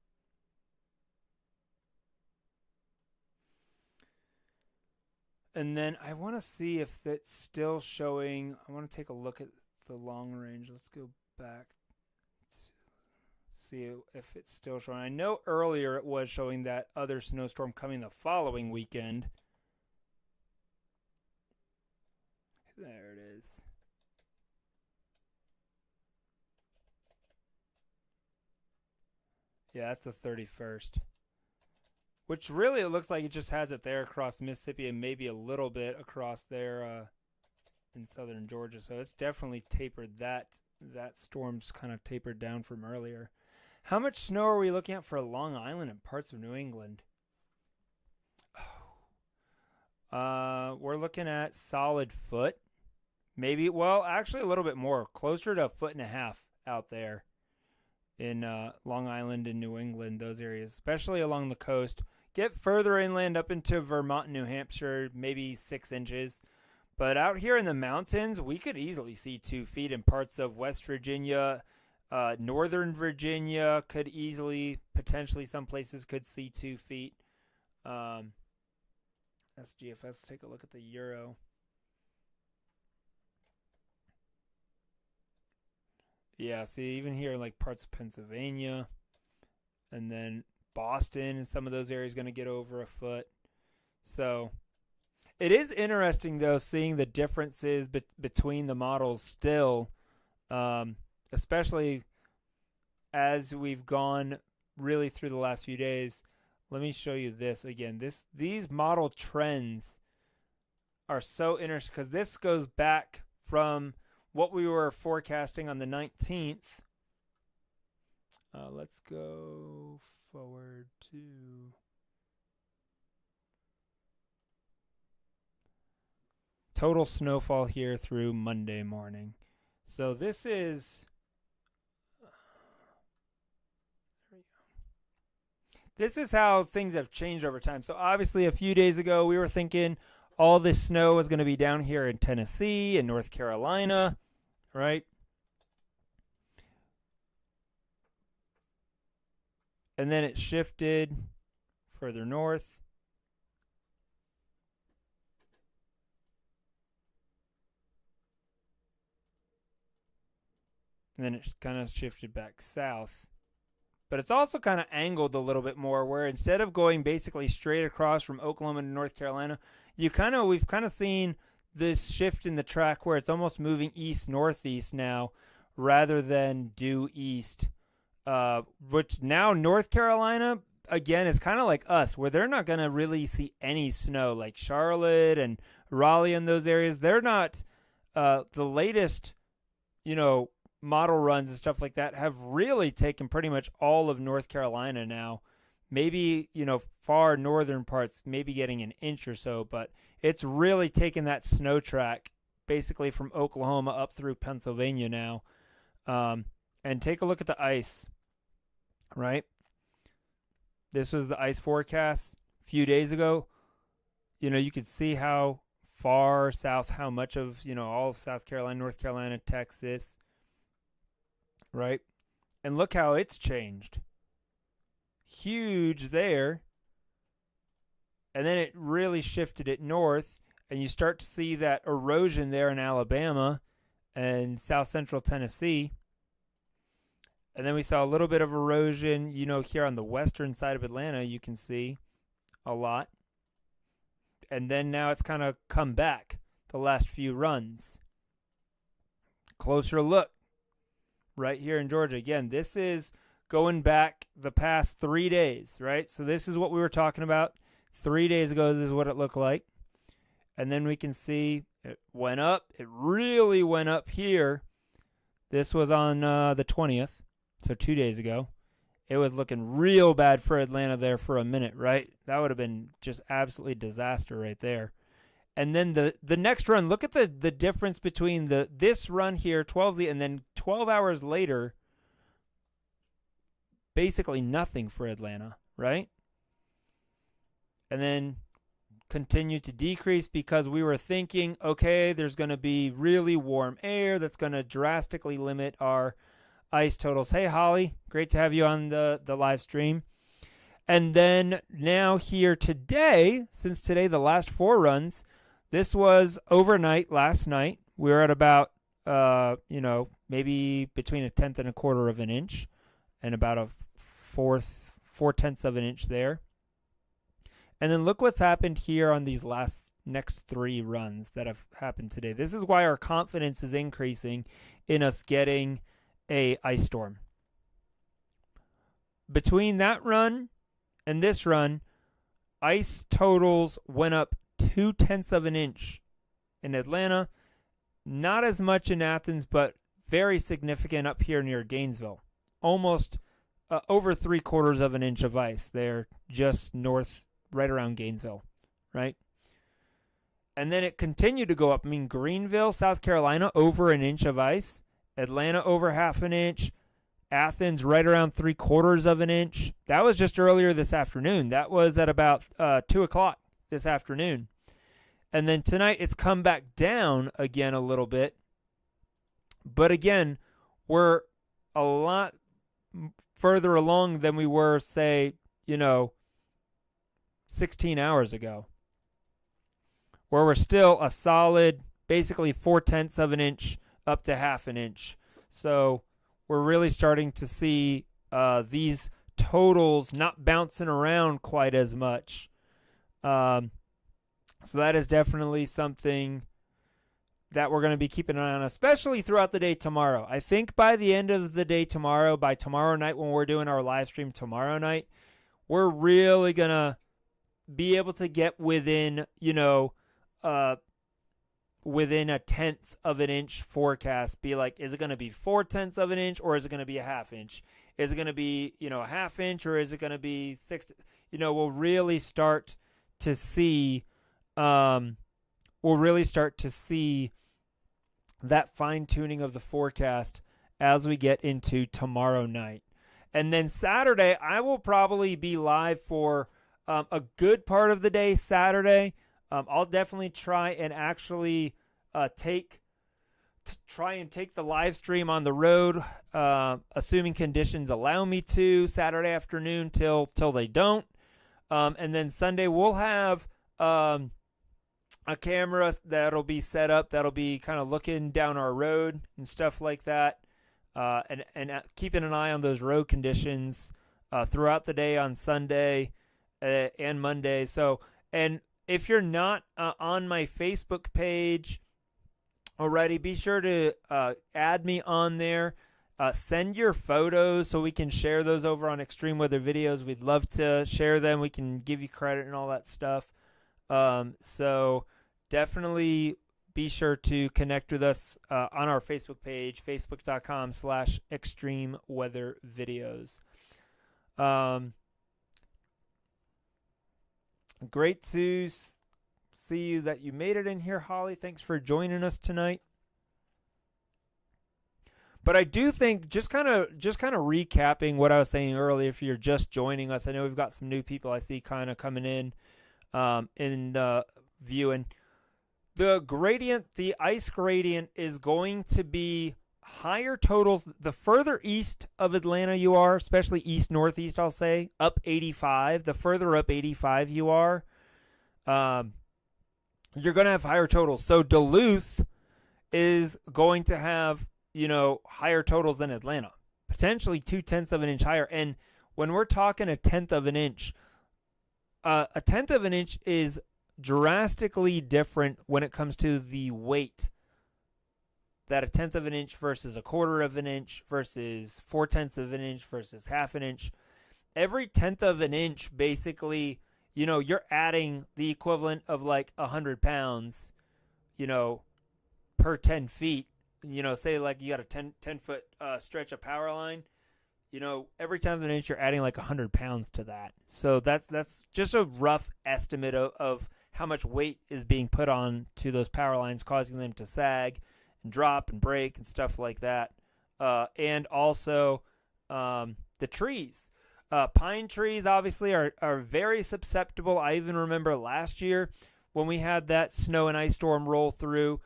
And then I want to see if it's still showing. I want to take a look at the long range. Let's go back to see if it's still showing. I know earlier it was showing that other snowstorm coming the following weekend. There it is. Yeah, that's the 31st. Which really, it looks like it just has it there across Mississippi and maybe a little bit across there in southern Georgia. So it's definitely tapered. That storm's kind of tapered down from earlier. How much snow are we looking at for Long Island and parts of New England? We're looking at solid foot. Maybe, well, actually a little bit more. Closer to a foot and a half out there in Long Island and New England, those areas, especially along the coast. Get further inland up into Vermont and New Hampshire, maybe 6 inches. But out here in the mountains, we could easily see 2 feet in parts of West Virginia. Northern Virginia could easily, potentially some places could see 2 feet. SGFS, take a look at the Euro. Yeah, see, even here, like parts of Pennsylvania, and then Boston and some of those areas going to get over a foot. So, It is interesting, though, seeing the differences between the models still, especially as we've gone really through the last few days. Let me show you this again. These model trends are so interesting because this goes back from what we were forecasting on the 19th. Let's go forward to total snowfall here through Monday morning. So this is how things have changed over time. So obviously a few days ago we were thinking all this snow was going to be down here in Tennessee and North Carolina, right? And then it shifted further north. And then it kind of shifted back south. But it's also kind of angled a little bit more, where instead of going basically straight across from Oklahoma to North Carolina, we've kind of seen this shift in the track where it's almost moving east-northeast now rather than due east. Which now North Carolina, again, is kind of like us, where they're not going to really see any snow. Like Charlotte and Raleigh and those areas, they're not the latest, model runs and stuff like that have really taken pretty much all of North Carolina now. Maybe, far northern parts, maybe getting an inch or so, but it's really taken that snow track basically from Oklahoma up through Pennsylvania now. And take a look at the ice, right? This was the ice forecast a few days ago. You could see how far south, how much of, all of South Carolina, North Carolina, Texas, right? And look how it's changed. Huge there. And then it really shifted it north, and you start to see that erosion there in Alabama and south central Tennessee. And then we saw a little bit of erosion, here on the western side of Atlanta, you can see a lot. And then now it's kind of come back the last few runs. Closer look right here in Georgia. Again, this is going back the past 3 days, right? So this is what we were talking about 3 days ago. This is what it looked like. And then we can see it went up. It really went up here. This was on the 20th. So 2 days ago. It was looking real bad for Atlanta there for a minute, right? That would have been just absolutely disaster right there. And then the next run, look at the difference between this run here, 12Z, and then 12 hours later, basically nothing for Atlanta, right? And then continue to decrease because we were thinking, okay, there's going to be really warm air that's going to drastically limit our ice totals. Hey, Holly, great to have you on the live stream. And then now here today, since today, the last 4 runs, this was overnight last night. We were at about, maybe between 1/10 and 1/4 of an inch and about a 4/10 of an inch there. And then look what's happened here on these next 3 runs that have happened today. This is why our confidence is increasing in us getting a ice storm. Between that run and this run, ice totals went up 2/10 of an inch in Atlanta. Not as much in Athens, but very significant up here near Gainesville. Almost over 3/4 of an inch of ice there, just north, right around Gainesville, right? And then it continued to go up. Greenville, South Carolina, over an inch of ice. Atlanta over 1/2 an inch. Athens right around 3/4 of an inch. That was just earlier this afternoon. That was at about 2 o'clock this afternoon. And then tonight it's come back down again a little bit. But again, we're a lot further along than we were, say, 16 hours ago, where we're still a solid, basically 4/10 of an inch up to 1/2 an inch. So we're really starting to see these totals not bouncing around quite as much. So that is definitely something that we're going to be keeping an eye on, especially throughout the day tomorrow. I think by the end of the day tomorrow, by tomorrow night when we're doing our live stream tomorrow night, we're really going to be able to get within, within a tenth of an inch forecast. Be like, is it going to be 4/10 of an inch, or is it going to be a half inch? Is it going to be, a half inch, or is it going to be 6? We'll really start to see, that fine tuning of the forecast as we get into tomorrow night. And then Saturday, I will probably be live for a good part of the day Saturday. I'll definitely try and actually take the live stream on the road, assuming conditions allow me to, Saturday afternoon till they don't. And then Sunday we'll have a camera that'll be set up, that'll be kind of looking down our road and stuff like that, and keeping an eye on those road conditions throughout the day on Sunday and Monday. So, and if you're not on my Facebook page already, be sure to add me on there. Send your photos so we can share those over on Extreme Weather Videos. We'd love to share them. We can give you credit and all that stuff. So definitely be sure to connect with us on our Facebook page, facebook.com/Extreme Weather Videos. Great to see you that you made it in here, Holly. Thanks for joining us tonight. But I do think, just kind of recapping what I was saying earlier, if you're just joining us, I know we've got some new people I see kind of coming in viewing. The ice gradient is going to be higher totals. The further east of Atlanta you are, especially east-northeast, I'll say, up 85, the further up 85 you are, you're going to have higher totals. So Duluth is going to have, higher totals than Atlanta, potentially 0.2 of an inch higher. And when we're talking a tenth of an inch is drastically different when it comes to the weight. That a tenth of an inch versus a quarter of an inch versus 4/10 of an inch versus half an inch. Every tenth of an inch, basically, you're adding the equivalent of like 100 pounds, per 10 feet. Say like you got a 10 foot stretch of power line. Every tenth of an inch, you're adding like 100 pounds to that. So that's just a rough estimate of how much weight is being put on to those power lines, causing them to sag and drop and break and stuff like that. And also the trees. Pine trees obviously are very susceptible. I even remember last year when we had that snow and ice storm roll through,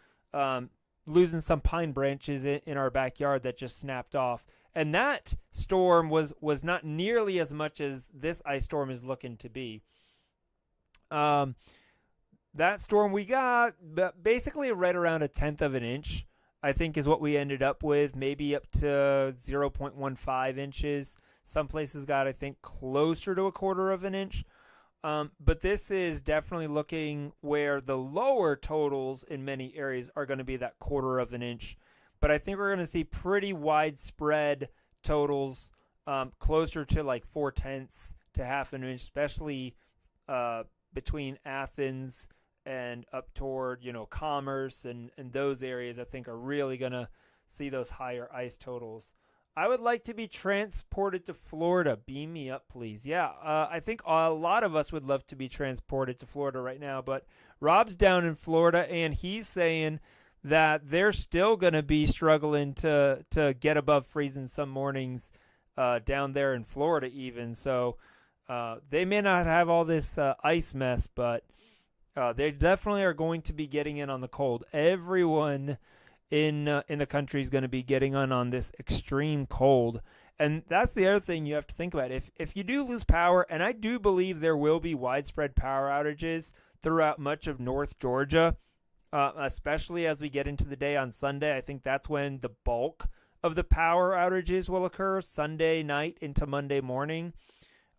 losing some pine branches in our backyard that just snapped off. And that storm was not nearly as much as this ice storm is looking to be. That storm we got basically right around a tenth of an inch, I think, is what we ended up with, maybe up to 0.15 inches. Some places got, I think, closer to a quarter of an inch. But this is definitely looking where the lower totals in many areas are going to be that quarter of an inch. But I think we're going to see pretty widespread totals closer to like 4/10 to half an inch, especially between Athens and up toward, Commerce and those areas. I think are really going to see those higher ice totals. I would like to be transported to Florida. Beam me up, please. Yeah, I think a lot of us would love to be transported to Florida right now, but Rob's down in Florida, and he's saying that they're still going to be struggling to get above freezing some mornings down there in Florida even. So they may not have all this ice mess, but they definitely are going to be getting in on the cold. Everyone in the country is going to be getting on this extreme cold. And that's the other thing you have to think about. If you do lose power, and I do believe there will be widespread power outages throughout much of North Georgia, especially as we get into the day on Sunday. I think that's when the bulk of the power outages will occur, Sunday night into Monday morning.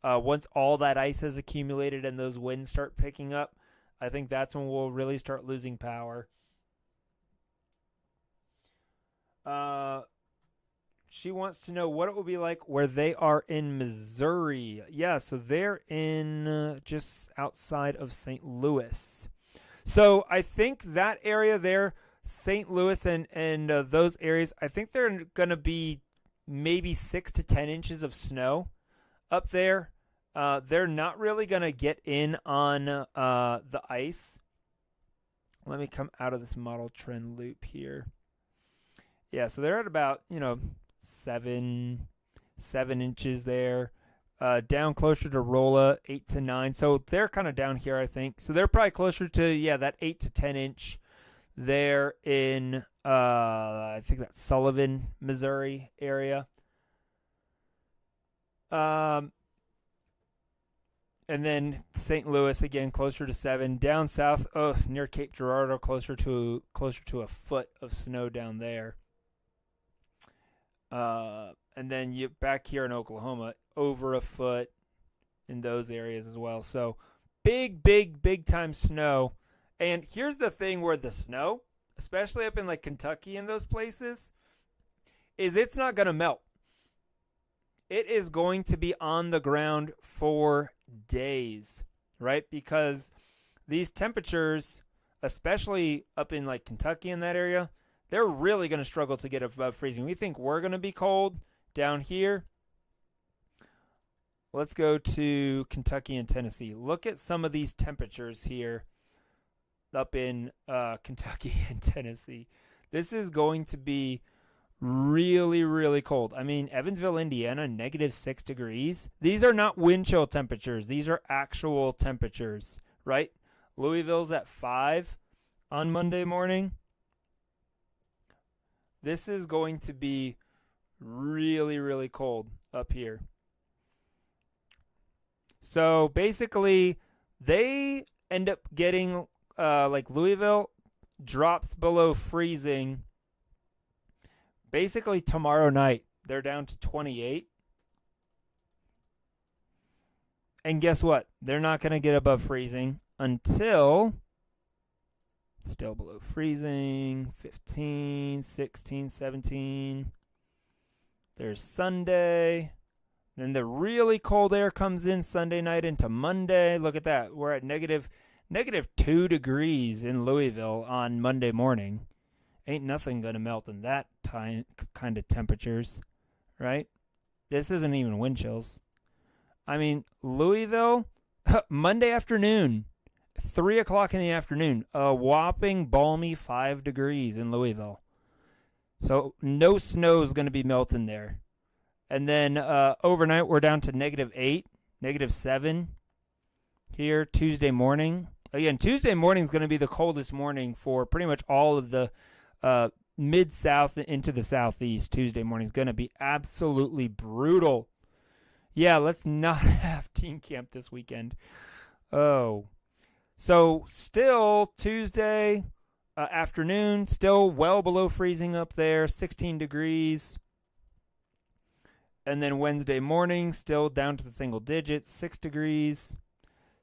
Once all that ice has accumulated and those winds start picking up, I think that's when we'll really start losing power. She wants to know what it will be like where they are in Missouri. Yeah, so they're in just outside of St. Louis. So I think that area there, St. Louis and those areas, I think they're going to be maybe 6 to 10 inches of snow up there. They're not really going to get in on the ice. Let me come out of this model trend loop here. Yeah, so they're at about, 7 inches there. Down closer to Rolla, 8 to 9. So they're kind of down here, I think. So they're probably closer to, that 8 to 10 inch there in, I think that's Sullivan, Missouri area. And then St. Louis, again, closer to 7. Down south, near Cape Girardeau, closer to a foot of snow down there. And then you back here in Oklahoma, over a foot in those areas as well. So big time snow. And here's the thing where the snow, especially up in like Kentucky and those places, is it's not going to melt. It is going to be on the ground for days, right? Because these temperatures, especially up in like Kentucky in that area, they're really going to struggle to get above freezing. We think we're going to be cold down here. Let's go to Kentucky and Tennessee. Look at some of these temperatures here up in Kentucky and Tennessee. This is going to be really cold. I mean, Evansville, Indiana, -6 degrees. These are not wind chill temperatures. These are actual temperatures, right? Louisville's at 5 on Monday morning. This is going to be really cold up here. So basically, they end up getting, like Louisville drops below freezing. Basically, tomorrow night, they're down to 28. And guess what? They're not going to get above freezing until, still below freezing, 15, 16, 17. There's Sunday. Then the really cold air comes in Sunday night into Monday. Look at that. We're at negative 2 degrees in Louisville on Monday morning. Ain't nothing going to melt in that kind of temperatures, right? This isn't even wind chills. I mean, Louisville, Monday afternoon, 3 o'clock in the afternoon, a whopping balmy 5 degrees in Louisville. So no snow is going to be melting there. And then overnight, we're down to -8, -7 here Tuesday morning. Again, Tuesday morning is going to be the coldest morning for pretty much all of the mid-south into the southeast. Tuesday morning is going to be absolutely brutal. Yeah, let's not have team camp this weekend. Oh. So still Tuesday afternoon, still well below freezing up there, 16 degrees. And then Wednesday morning, still down to the single digits, 6 degrees.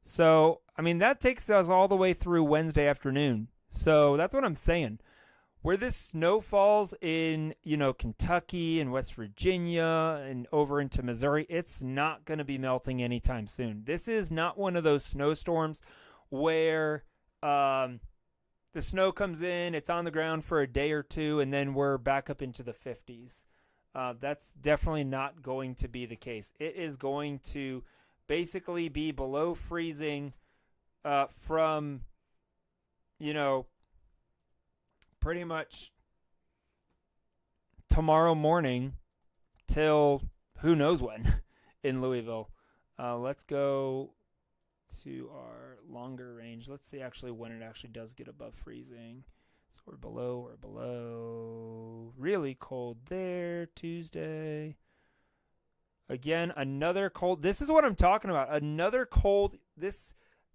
So, I mean, that takes us all the way through Wednesday afternoon. So that's what I'm saying. Where this snow falls in, Kentucky and West Virginia and over into Missouri, it's not going to be melting anytime soon. This is not one of those snowstorms where the snow comes in, it's on the ground for a day or two, and then we're back up into the 50s. That's definitely not going to be the case. It is going to basically be below freezing from, pretty much tomorrow morning till who knows when in Louisville. Let's go to our longer range. Let's see actually when it actually does get above freezing. So we're below. Really cold there Tuesday. Again, another cold. This is what I'm talking about. Another cold. This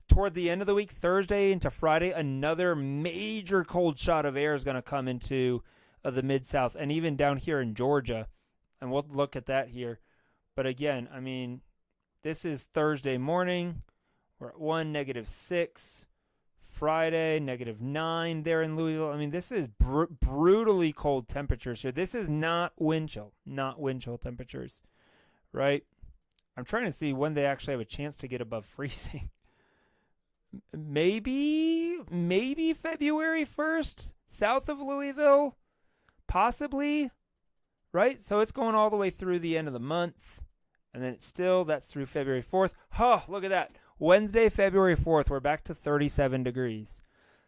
toward the end of the week, Thursday into Friday, another major cold shot of air is going to come into the Mid-South and even down here in Georgia. And we'll look at that here. But again, I mean, this is Thursday morning. We're at -6. Friday, -9 there in Louisville. I mean, this is brutally cold temperatures here. This is not wind chill temperatures, right? I'm trying to see when they actually have a chance to get above freezing. Maybe February 1st, south of Louisville, possibly, right? So it's going all the way through the end of the month, and then that's through February 4th. Oh, look at that. Wednesday, February 4th, we're back to 37 degrees.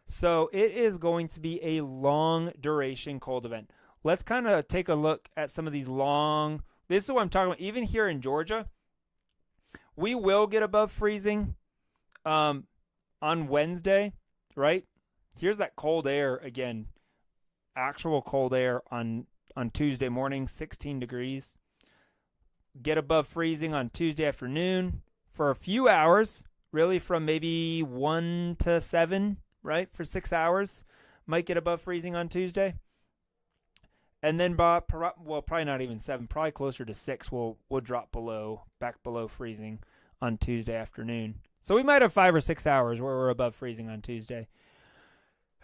So it is going to be a long duration cold event. Let's kind of take a look at some of these this is what I'm talking about. Even here in Georgia, we will get above freezing on Wednesday, right? Here's that cold air again. Actual cold air on Tuesday morning, 16 degrees. Get above freezing on Tuesday afternoon for a few hours, really from maybe 1 to 7, right? For 6 hours. Might get above freezing on Tuesday. And then, probably not even 7, probably closer to 6, we'll drop back below freezing on Tuesday afternoon. So we might have 5 or 6 hours where we're above freezing on Tuesday.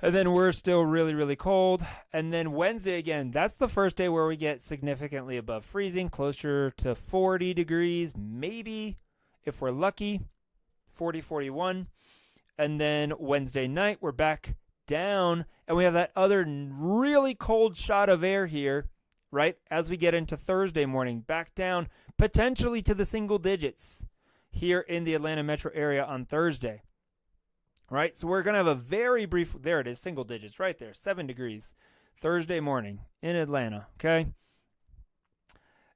And then we're still really, really cold. And then Wednesday, again, that's the first day where we get significantly above freezing, closer to 40 degrees, maybe, if we're lucky, 40, 41. And then Wednesday night, we're back down, and we have that other really cold shot of air here, right, as we get into Thursday morning, back down, potentially to the single digits here in the Atlanta metro area on Thursday. Right, so we're going to have a very brief, there it is, single digits right there, 7 degrees, Thursday morning in Atlanta, okay?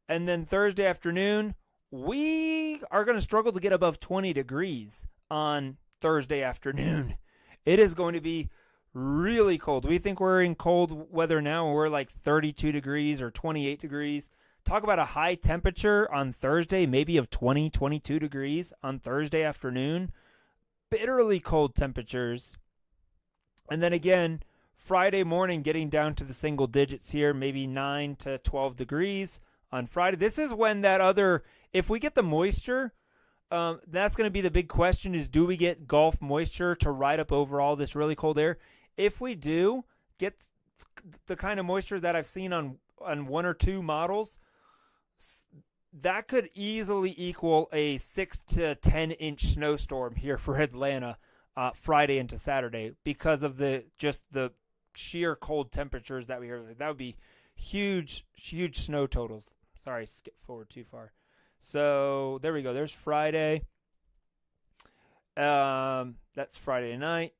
And then Thursday afternoon, we are going to struggle to get above 20 degrees on Thursday afternoon. It is going to be really cold. We think we're in cold weather now, and we're like 32 degrees or 28 degrees. Talk about a high temperature on Thursday, maybe of 20, 22 degrees on Thursday afternoon. Bitterly cold temperatures. And then again, Friday morning getting down to the single digits here, maybe 9 to 12 degrees on Friday. This is when if we get the moisture, that's going to be the big question is, do we get Gulf moisture to ride up over all this really cold air? If we do get the kind of moisture that I've seen on 1 or 2 models, that could easily equal a 6 to 10 inch snowstorm here for Atlanta Friday into Saturday because of the sheer cold temperatures that we heard. That would be huge snow totals. Sorry, skip forward too far. So there we go. There's Friday. That's Friday night.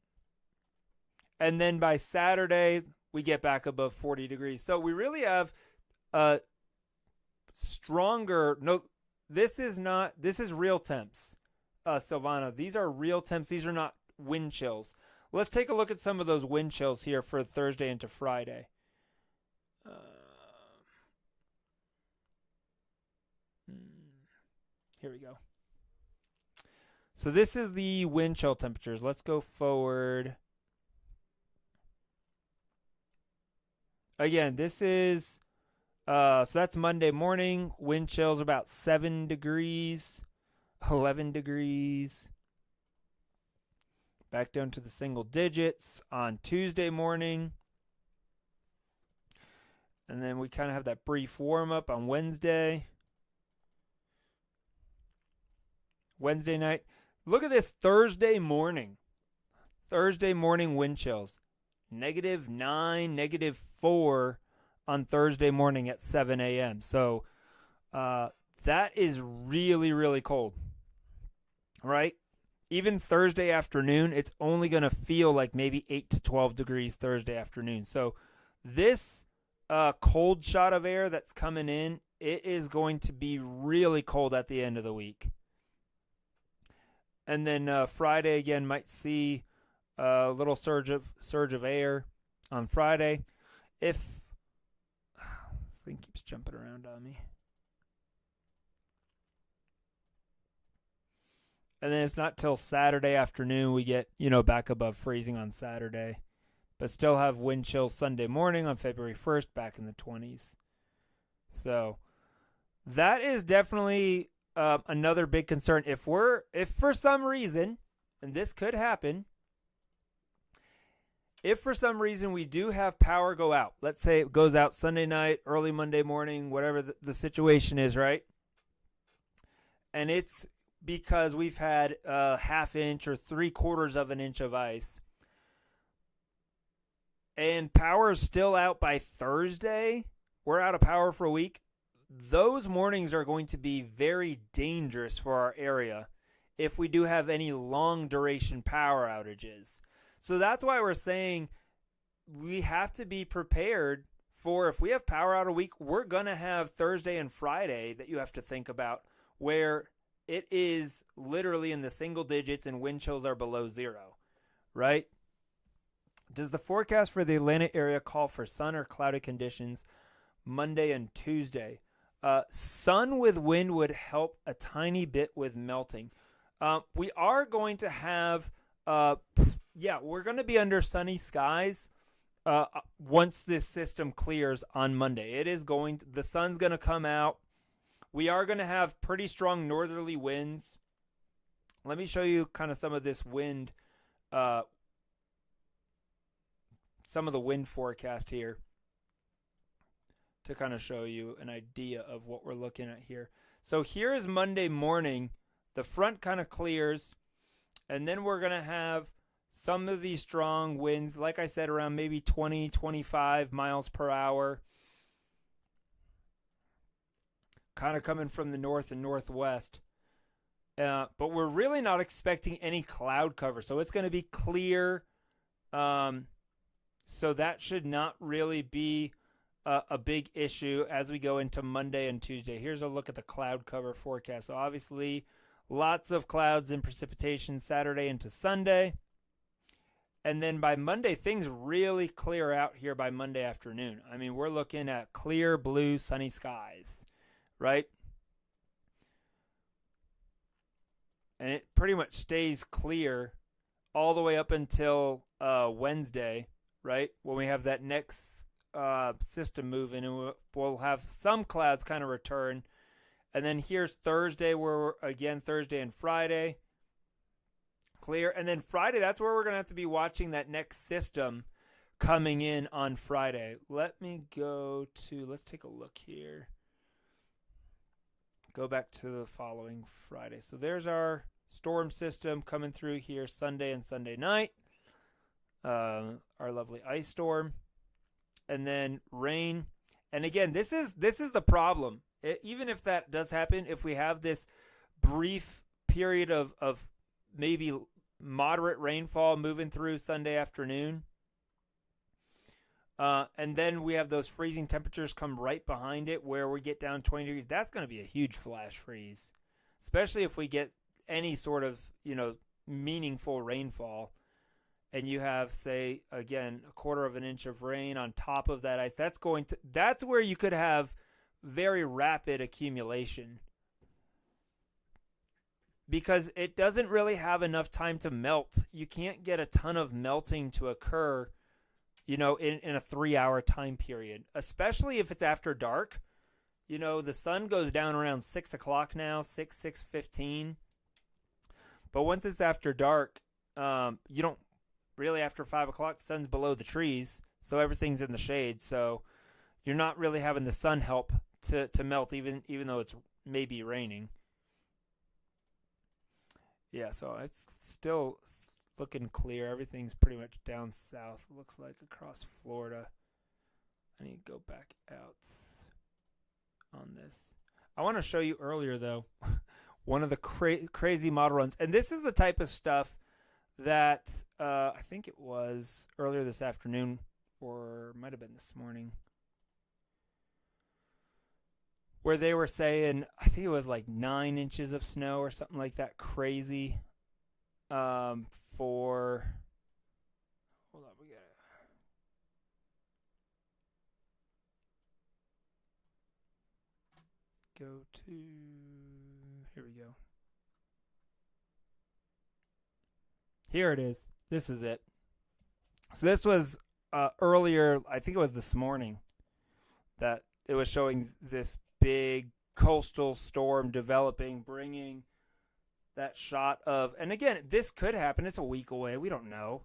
And then by Saturday, we get back above 40 degrees. So we really have stronger. No, this is real temps, Silvana. These are real temps. These are not wind chills. Let's take a look at some of those wind chills here for Thursday into Friday. Here we go. So this is the wind chill temperatures. Let's go forward. Again, this is so that's Monday morning. Wind chills about 7 degrees, 11 degrees. Back down to the single digits on Tuesday morning. And then we kind of have that brief warm-up on Wednesday. Wednesday night. Look at this Thursday morning. Thursday morning wind chills. -9, -4 on Thursday morning at 7 a.m. So that is really, really cold. Right? Even Thursday afternoon, it's only going to feel like maybe 8 to 12 degrees Thursday afternoon. So this cold shot of air that's coming in, it is going to be really cold at the end of the week. And then Friday, again, might see a little surge of air on Friday. If this thing keeps jumping around on me. And then it's not till Saturday afternoon we get, back above freezing on Saturday. But still have wind chills Sunday morning on February 1st, back in the 20s. So that is definitely another big concern. If for some reason, and this could happen, if for some reason we do have power go out, let's say it goes out Sunday night, early Monday morning, whatever the situation is, right? And it's because we've had a half inch or 3/4 of an inch of ice, and power is still out by Thursday, we're out of power for a week, those mornings are going to be very dangerous for our area if we do have any long duration power outages. So that's why we're saying we have to be prepared for, if we have power out a week, we're going to have Thursday and Friday that you have to think about where it is literally in the single digits and wind chills are below zero, right? Does the forecast for the Atlanta area call for sun or cloudy conditions Monday and Tuesday? Sun with wind would help a tiny bit with melting. We are going to have, we're going to be under sunny skies once this system clears on Monday. The sun's going to come out. We are going to have pretty strong northerly winds. Let me show you kind of some of this wind, some of the wind forecast here to kind of show you an idea of what we're looking at here. So here is Monday morning. The front kind of clears, and then we're going to have some of these strong winds, like I said, around maybe 20, 25 miles per hour, kind of coming from the north and northwest. But we're really not expecting any cloud cover, so it's going to be clear. So that should not really be a big issue as we go into Monday and Tuesday. Here's a look at the cloud cover forecast. So obviously, lots of clouds and precipitation Saturday into Sunday. And then by Monday, things really clear out here by Monday afternoon. I mean, we're looking at clear, blue, sunny skies, right? And it pretty much stays clear all the way up until Wednesday, right? When we have that next system move in, and we'll have some clouds kind of return. And then here's Thursday, where again, Thursday and Friday, clear. And then Friday, that's where we're going to have to be watching that next system coming in on Friday. Let's take a look here. Go back to the following Friday. So there's our storm system coming through here Sunday and Sunday night. Our lovely ice storm. And then rain. And again, this is the problem. Even if that does happen, if we have this brief period of maybe moderate rainfall moving through Sunday afternoon, and then we have those freezing temperatures come right behind it where we get down 20 degrees, that's going to be a huge flash freeze, especially if we get any sort of, meaningful rainfall. And you have, say, again, 1/4 of an inch of rain on top of that ice. That's where you could have very rapid accumulation, because it doesn't really have enough time to melt. You can't get a ton of melting to occur, in a 3-hour time period, especially if it's after dark. The sun goes down around 6 o'clock now, 6:15. But once it's after dark, you don't really, after 5 o'clock, the sun's below the trees, so everything's in the shade. So you're not really having the sun help to melt, even though it's maybe raining. Yeah, so it's still looking clear. Everything's pretty much down south, looks like, across Florida. I need to go back out on this. I want to show you earlier, though, one of the crazy model runs. And this is the type of stuff that I think it was earlier this afternoon, or might have been this morning, where they were saying, I think it was like 9 inches of snow or something like that, crazy, for, hold on, we got it. Go to, here we go. Here it is. This is it. So this was earlier, I think it was this morning, that it was showing this big coastal storm developing, bringing that shot of, and again, this could happen. It's a week away. We don't know.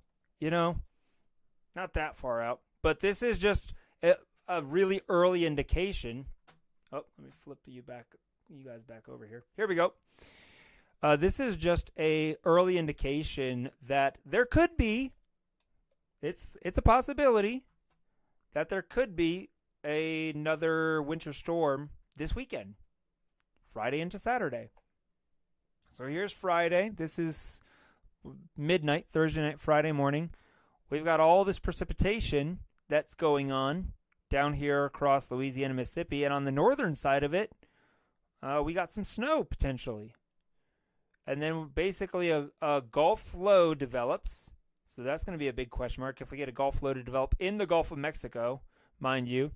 Not that far out. But this is just a really early indication. Oh, let me flip you guys back over here. Here we go. This is just a early indication that there could be, it's a possibility, that there could be another winter storm this weekend, Friday into Saturday. So here's Friday. This is midnight, Thursday night, Friday morning. We've got all this precipitation that's going on down here across Louisiana, Mississippi, and on the northern side of it, we got some snow potentially. And then basically a Gulf flow develops. So that's going to be a big question mark if we get a Gulf flow to develop in the Gulf of Mexico, mind you.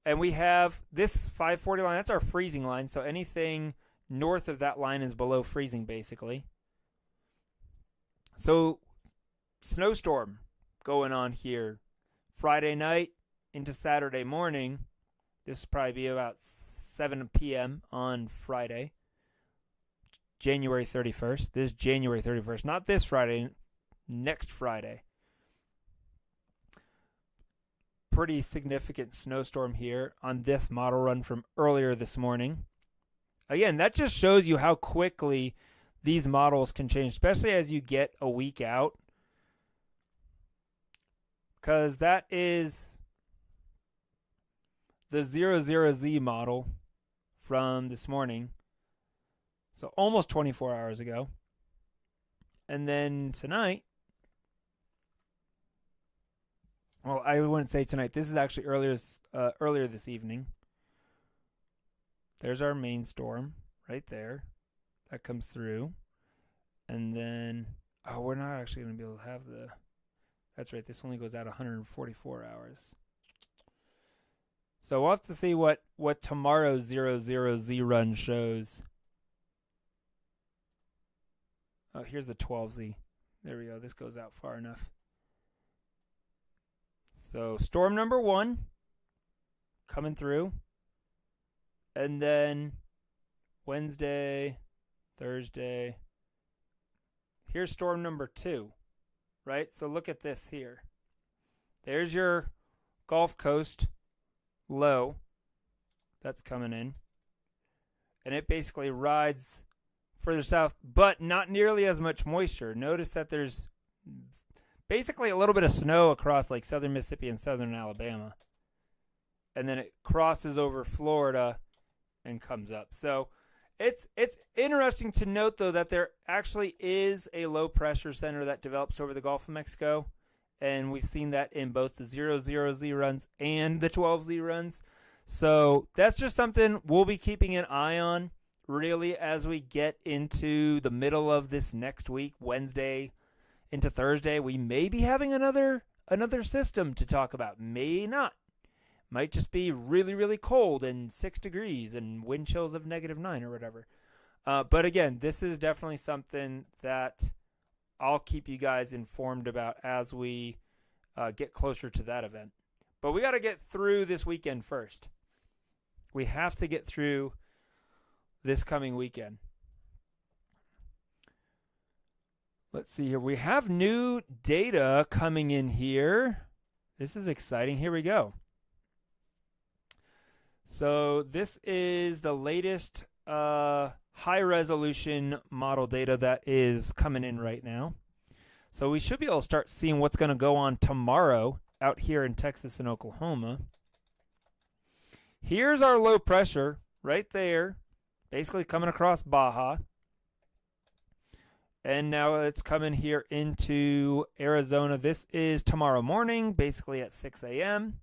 And we have this 540 line. That's our freezing line. So anything north of that line is below freezing, basically. So snowstorm going on here Friday night into Saturday morning. This will probably be about 7 p.m. on Friday, January 31st. This is January 31st, not this Friday, next Friday. Pretty significant snowstorm here on this model run from earlier this morning. Again, that just shows you how quickly these models can change, especially as you get a week out. Because that is the 00Z model from this morning. So almost 24 hours ago. And then tonight, well, I wouldn't say tonight. This is actually earlier this evening. There's our main storm right there. That comes through. And then, we're not actually going to be able to have the... That's right, this only goes out 144 hours. So we'll have to see what tomorrow's 00Z run shows. Oh, here's the 12Z. There we go. This goes out far enough. So storm number 1 coming through. And then Wednesday, Thursday. Here's storm number 2. Right? So look at this here. There's your Gulf Coast low that's coming in. And it basically rides further south, but not nearly as much moisture. Notice that there's basically a little bit of snow across like southern Mississippi and southern Alabama. And then it crosses over Florida and comes up. So it's interesting to note, though, that there actually is a low-pressure center that develops over the Gulf of Mexico, and we've seen that in both the 00Z runs and the 12Z runs. So that's just something we'll be keeping an eye on, really, as we get into the middle of this next week, Wednesday into Thursday. We may be having another system to talk about. May not. Might just be really, really cold and 6 degrees and wind chills of -9 or whatever. But again, this is definitely something that I'll keep you guys informed about as we get closer to that event. But we got to get through this weekend first. We have to get through this coming weekend. Let's see here. We have new data coming in here. This is exciting. Here we go. So this is the latest high-resolution model data that is coming in right now. So we should be able to start seeing what's going to go on tomorrow out here in Texas and Oklahoma. Here's our low pressure right there, basically coming across Baja. And now it's coming here into Arizona. This is tomorrow morning, basically at 6 a.m.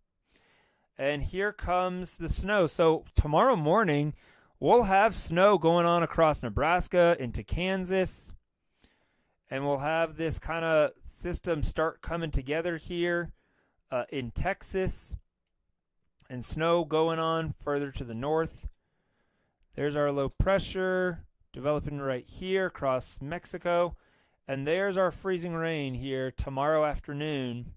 And here comes the snow. So tomorrow morning, we'll have snow going on across Nebraska into Kansas. And we'll have this kind of system start coming together here in Texas. And snow going on further to the north. There's our low pressure developing right here across Mexico. And there's our freezing rain here tomorrow afternoon.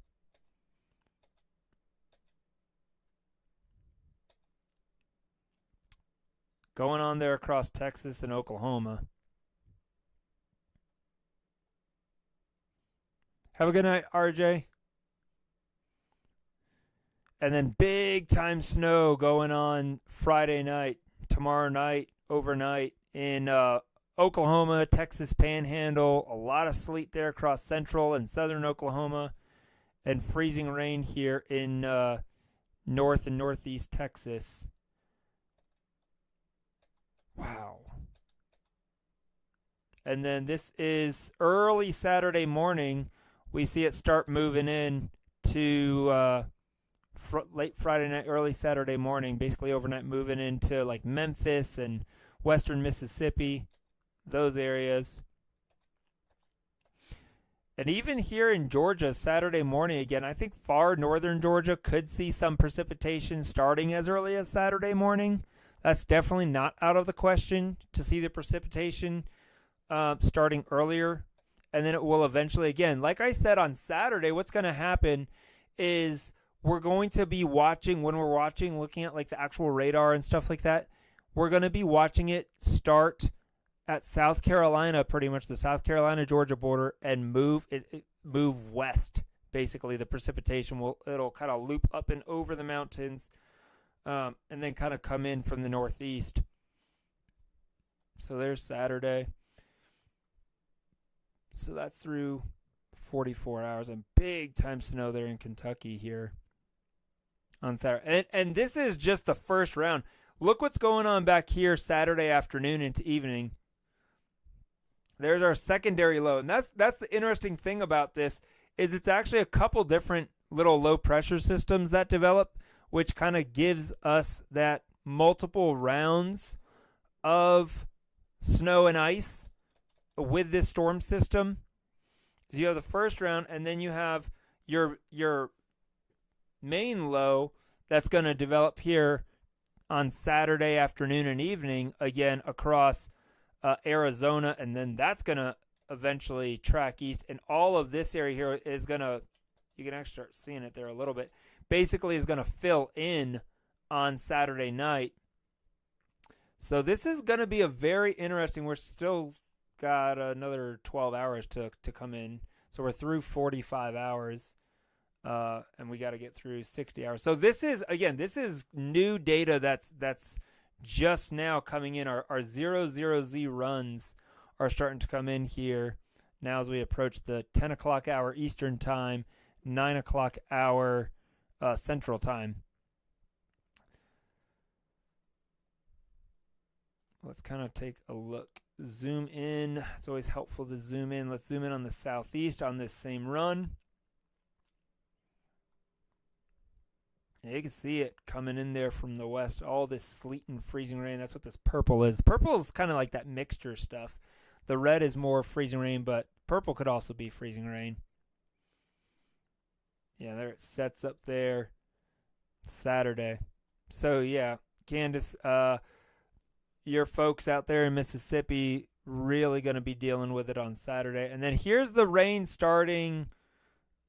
Going on there across Texas and Oklahoma. Have a good night, RJ. And then big time snow going on Friday night, tomorrow night, overnight in Oklahoma, Texas Panhandle. A lot of sleet there across central and southern Oklahoma, and freezing rain here in north and northeast Texas. Wow. And then this is early Saturday morning. We see it start moving in to late Friday night, early Saturday morning, basically overnight, moving into like Memphis and western Mississippi, those areas. And even here in Georgia, Saturday morning, again, I think far northern Georgia could see some precipitation starting as early as Saturday morning. That's definitely not out of the question to see the precipitation starting earlier. And then it will eventually, again, like I said on Saturday, what's going to happen is we're going to be watching, when we're watching, looking at like the actual radar and stuff like that, we're going to be watching it start at South Carolina, pretty much the South Carolina-Georgia border, and move west. Basically, the precipitation it'll kind of loop up and over the mountains, and then kind of come in from the northeast. So there's Saturday. So that's through 44 hours, and big time snow there in Kentucky here on Saturday. And this is just the first round. Look what's going on back here Saturday afternoon into evening. There's our secondary low. And that's the interesting thing about this is it's actually a couple different little low pressure systems that develop, which kind of gives us that multiple rounds of snow and ice with this storm system. So you have the first round, and then you have your main low that's going to develop here on Saturday afternoon and evening, again across Arizona, and then that's going to eventually track east. And all of this area here is going to, you can actually start seeing it there a little bit, basically is going to fill in on Saturday night. So this is going to be a very interesting, we're still got another 12 hours to come in. So we're through 45 hours, and we got to get through 60 hours. So this is, again, this is new data that's just now coming in. Our 00Z runs are starting to come in here now as we approach the 10 o'clock hour Eastern time, 9 o'clock hour Central time. Let's kind of take a look. Zoom in. It's always helpful to zoom in. Let's zoom in on the southeast on this same run. And you can see it coming in there from the west. All this sleet and freezing rain. That's what this purple is. Purple is kind of like that mixture stuff. The red is more freezing rain, but purple could also be freezing rain. Yeah, there it sets up there Saturday. So, yeah, Candace, your folks out there in Mississippi really going to be dealing with it on Saturday. And then here's the rain starting,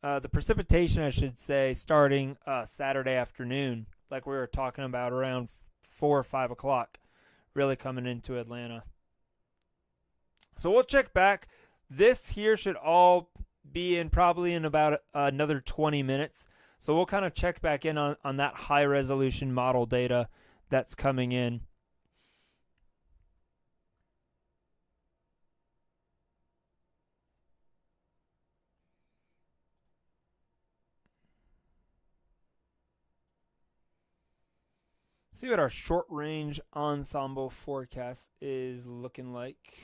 the precipitation, I should say, starting Saturday afternoon, like we were talking about around 4 or 5 o'clock, really coming into Atlanta. So we'll check back. This here should all be in probably in about another 20 minutes. So we'll kind of check back in on that high-resolution model data that's coming in. See what our short range ensemble forecast is looking like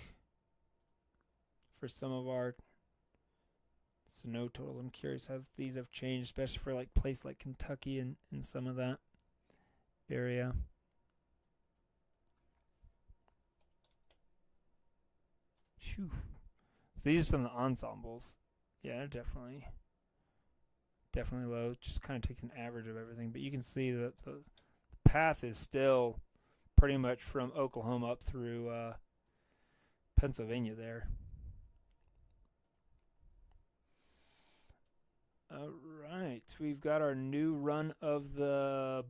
for some of our snow total. I'm curious how these have changed, especially for like place like Kentucky and some of that area. Phew. So these are some of the ensembles. Yeah, they're definitely low. Just kind of takes an average of everything, but you can see that the path is still pretty much from Oklahoma up through Pennsylvania there. All right, we've got our new run of the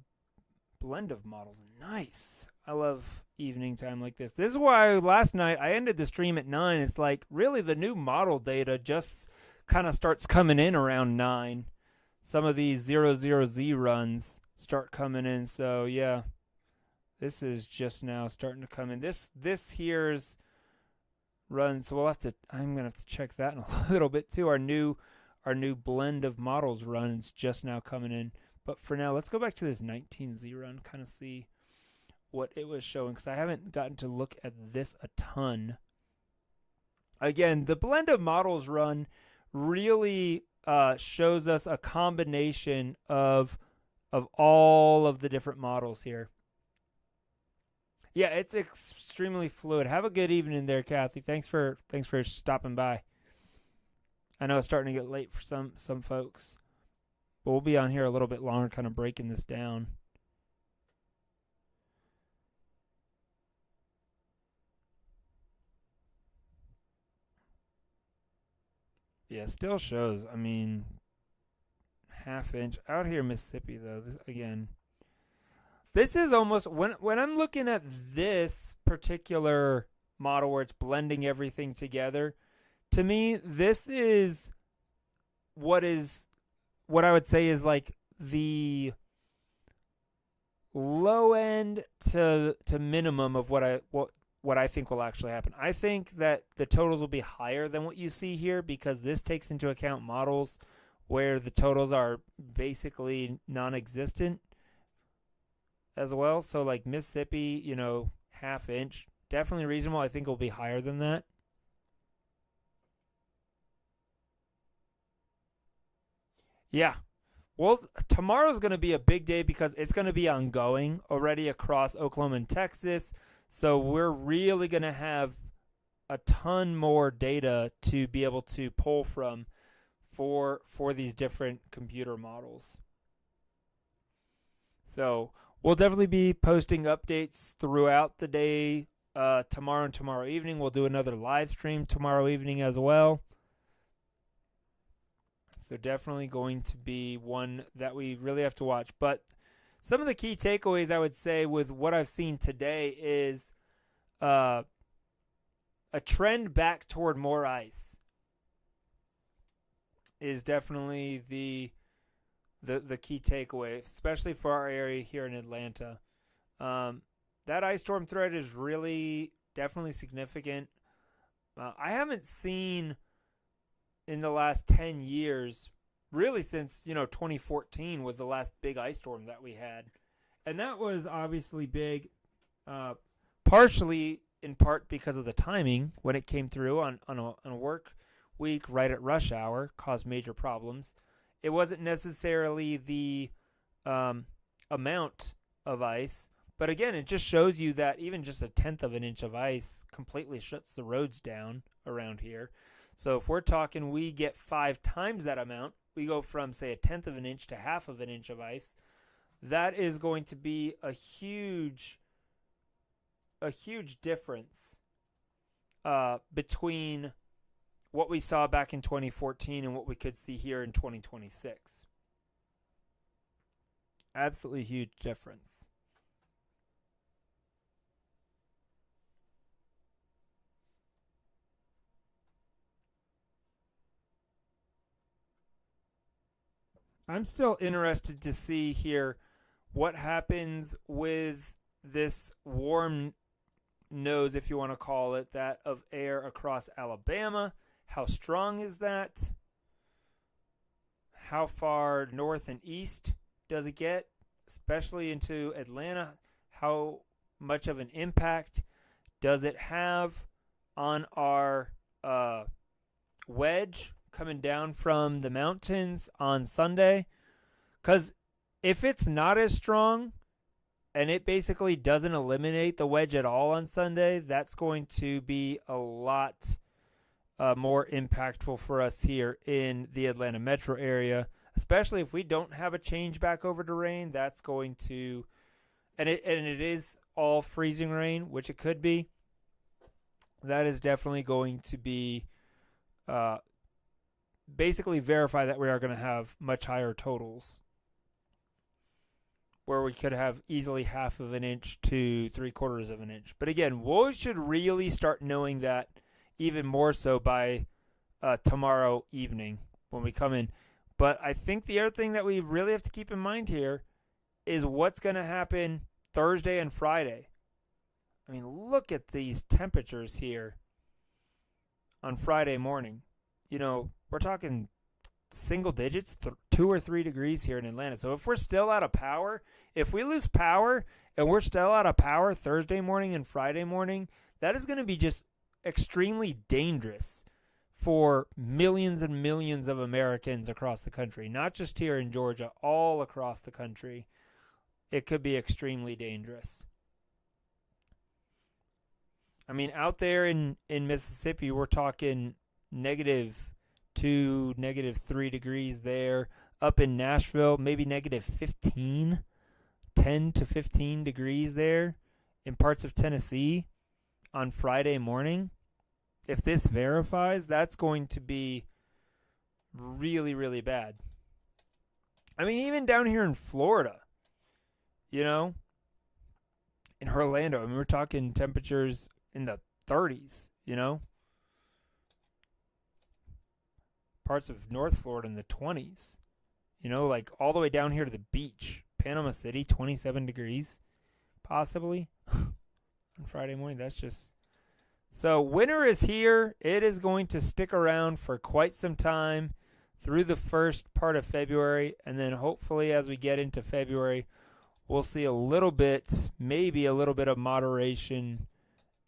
blend of models. Nice. I love evening time like this. This is why last night I ended the stream at 9. It's like really the new model data just kind of starts coming in around 9. some of these 00Z runs start coming in. So yeah, this is just now starting to come in. This here's run, so I'm gonna have to check that in a little bit too. Our new blend of models runs just now coming in. But for now, let's go back to this 19Z run, kind of see what it was showing, because I haven't gotten to look at this a ton. Again, the blend of models run really shows us a combination of all of the different models here. Yeah, it's extremely fluid. Have a good evening there, Kathy. Thanks for stopping by. I know it's starting to get late for some folks, but we'll be on here a little bit longer, kind of breaking this down. Yeah, still shows. I mean, half-inch out here in Mississippi, though. This is almost when I'm looking at this particular model where it's blending everything together. To me, this is what I would say is like the low end to minimum of what I think will actually happen. I think that the totals will be higher than what you see here because this takes into account models where the totals are basically non-existent as well. So like Mississippi, half inch, definitely reasonable. I think it will be higher than that. Yeah. Well, tomorrow's going to be a big day because it's going to be ongoing already across Oklahoma and Texas. So we're really going to have a ton more data to be able to pull from for these different computer models. So we'll definitely be posting updates throughout the day tomorrow and tomorrow evening. We'll do another live stream tomorrow evening as well. So definitely going to be one that we really have to watch. But some of the key takeaways I would say with what I've seen today is a trend back toward more ice is definitely the key takeaway, especially for our area here in Atlanta. That ice storm threat is really definitely significant. I haven't seen in the last 10 years, really since 2014 was the last big ice storm that we had, and that was obviously big, partially in part because of the timing when it came through on a work week right at rush hour, caused major problems. It wasn't necessarily the amount of ice, but again, it just shows you that even just a tenth of an inch of ice completely shuts the roads down around here. So if we're talking we get 5 times that amount, we go from, say, a tenth of an inch to half of an inch of ice, that is going to be a huge difference between what we saw back in 2014 and what we could see here in 2026. Absolutely huge difference. I'm still interested to see here what happens with this warm nose, if you want to call it that, of air across Alabama. How strong is that? How far north and east does it get, especially into Atlanta? How much of an impact does it have on our wedge coming down from the mountains on Sunday? Because if it's not as strong and it basically doesn't eliminate the wedge at all on Sunday, that's going to be a lot more impactful for us here in the Atlanta metro area, especially if we don't have a change back over to rain. That's going to, and it is all freezing rain, which it could be. That is definitely going to be basically verify that we are going to have much higher totals, where we could have easily half of an inch to 3/4 of an inch. But again, we should really start knowing that even more so by tomorrow evening when we come in. But I think the other thing that we really have to keep in mind here is what's going to happen Thursday and Friday. I mean, look at these temperatures here on Friday morning. You know, we're talking single digits, 2 or 3 degrees here in Atlanta. So if we're still out of power, if we lose power and we're still out of power Thursday morning and Friday morning, that is going to be just extremely dangerous for millions and millions of Americans across the country, not just here in Georgia, all across the country. It could be extremely dangerous. I mean, out there in Mississippi, we're talking -2, -3 degrees there. Up in Nashville, maybe -15, 10 to 15 degrees there in parts of Tennessee on Friday morning. If this verifies, that's going to be really, really bad. I mean, even down here in Florida, you know, in Orlando, I mean, we're talking temperatures in the 30s, you know. Parts of North Florida in the 20s, you know, like all the way down here to the beach. Panama City, 27 degrees, possibly, on Friday morning. That's just... So winter is here. It is going to stick around for quite some time through the first part of February. And then hopefully as we get into February, we'll see a little bit, maybe a little bit of moderation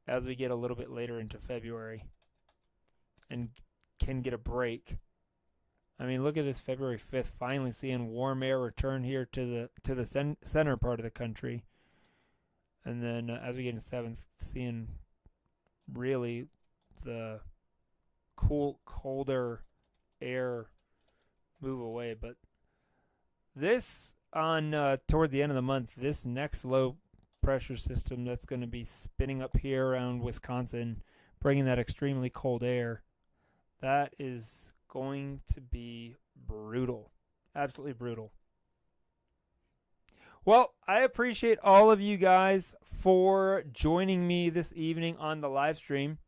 as we get a little bit later into February and can get a break. I mean, look at this February 5th, finally seeing warm air return here to the center part of the country. And then as we get into 7th, seeing really the colder air move away. But this on toward the end of the month, this next low pressure system that's going to be spinning up here around Wisconsin, bringing that extremely cold air, that is going to be brutal. Absolutely brutal. Well, I appreciate all of you guys for joining me this evening on the live stream.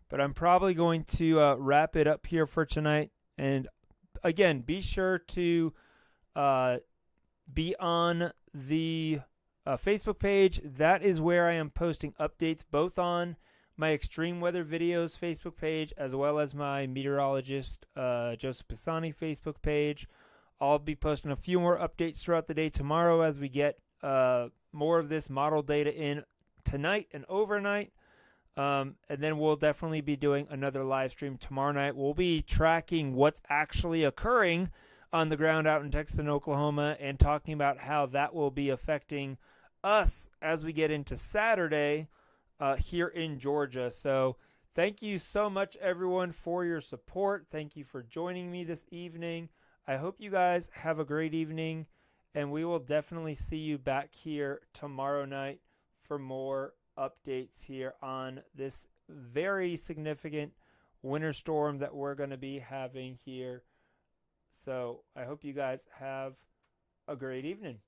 But I'm probably going to wrap it up here for tonight. And again, be sure to be on the Facebook page. That is where I am posting updates both on my extreme weather videos Facebook page as well as my meteorologist Joseph Pisani Facebook page. I'll be posting a few more updates throughout the day tomorrow as we get more of this model data in tonight and overnight. And then we'll definitely be doing another live stream tomorrow night. We'll be tracking what's actually occurring on the ground out in Texas and Oklahoma and talking about how that will be affecting us as we get into Saturday here in Georgia. So thank you so much, everyone, for your support. Thank you for joining me this evening. I hope you guys have a great evening, and we will definitely see you back here tomorrow night for more updates here on this very significant winter storm that we're going to be having here. So I hope you guys have a great evening.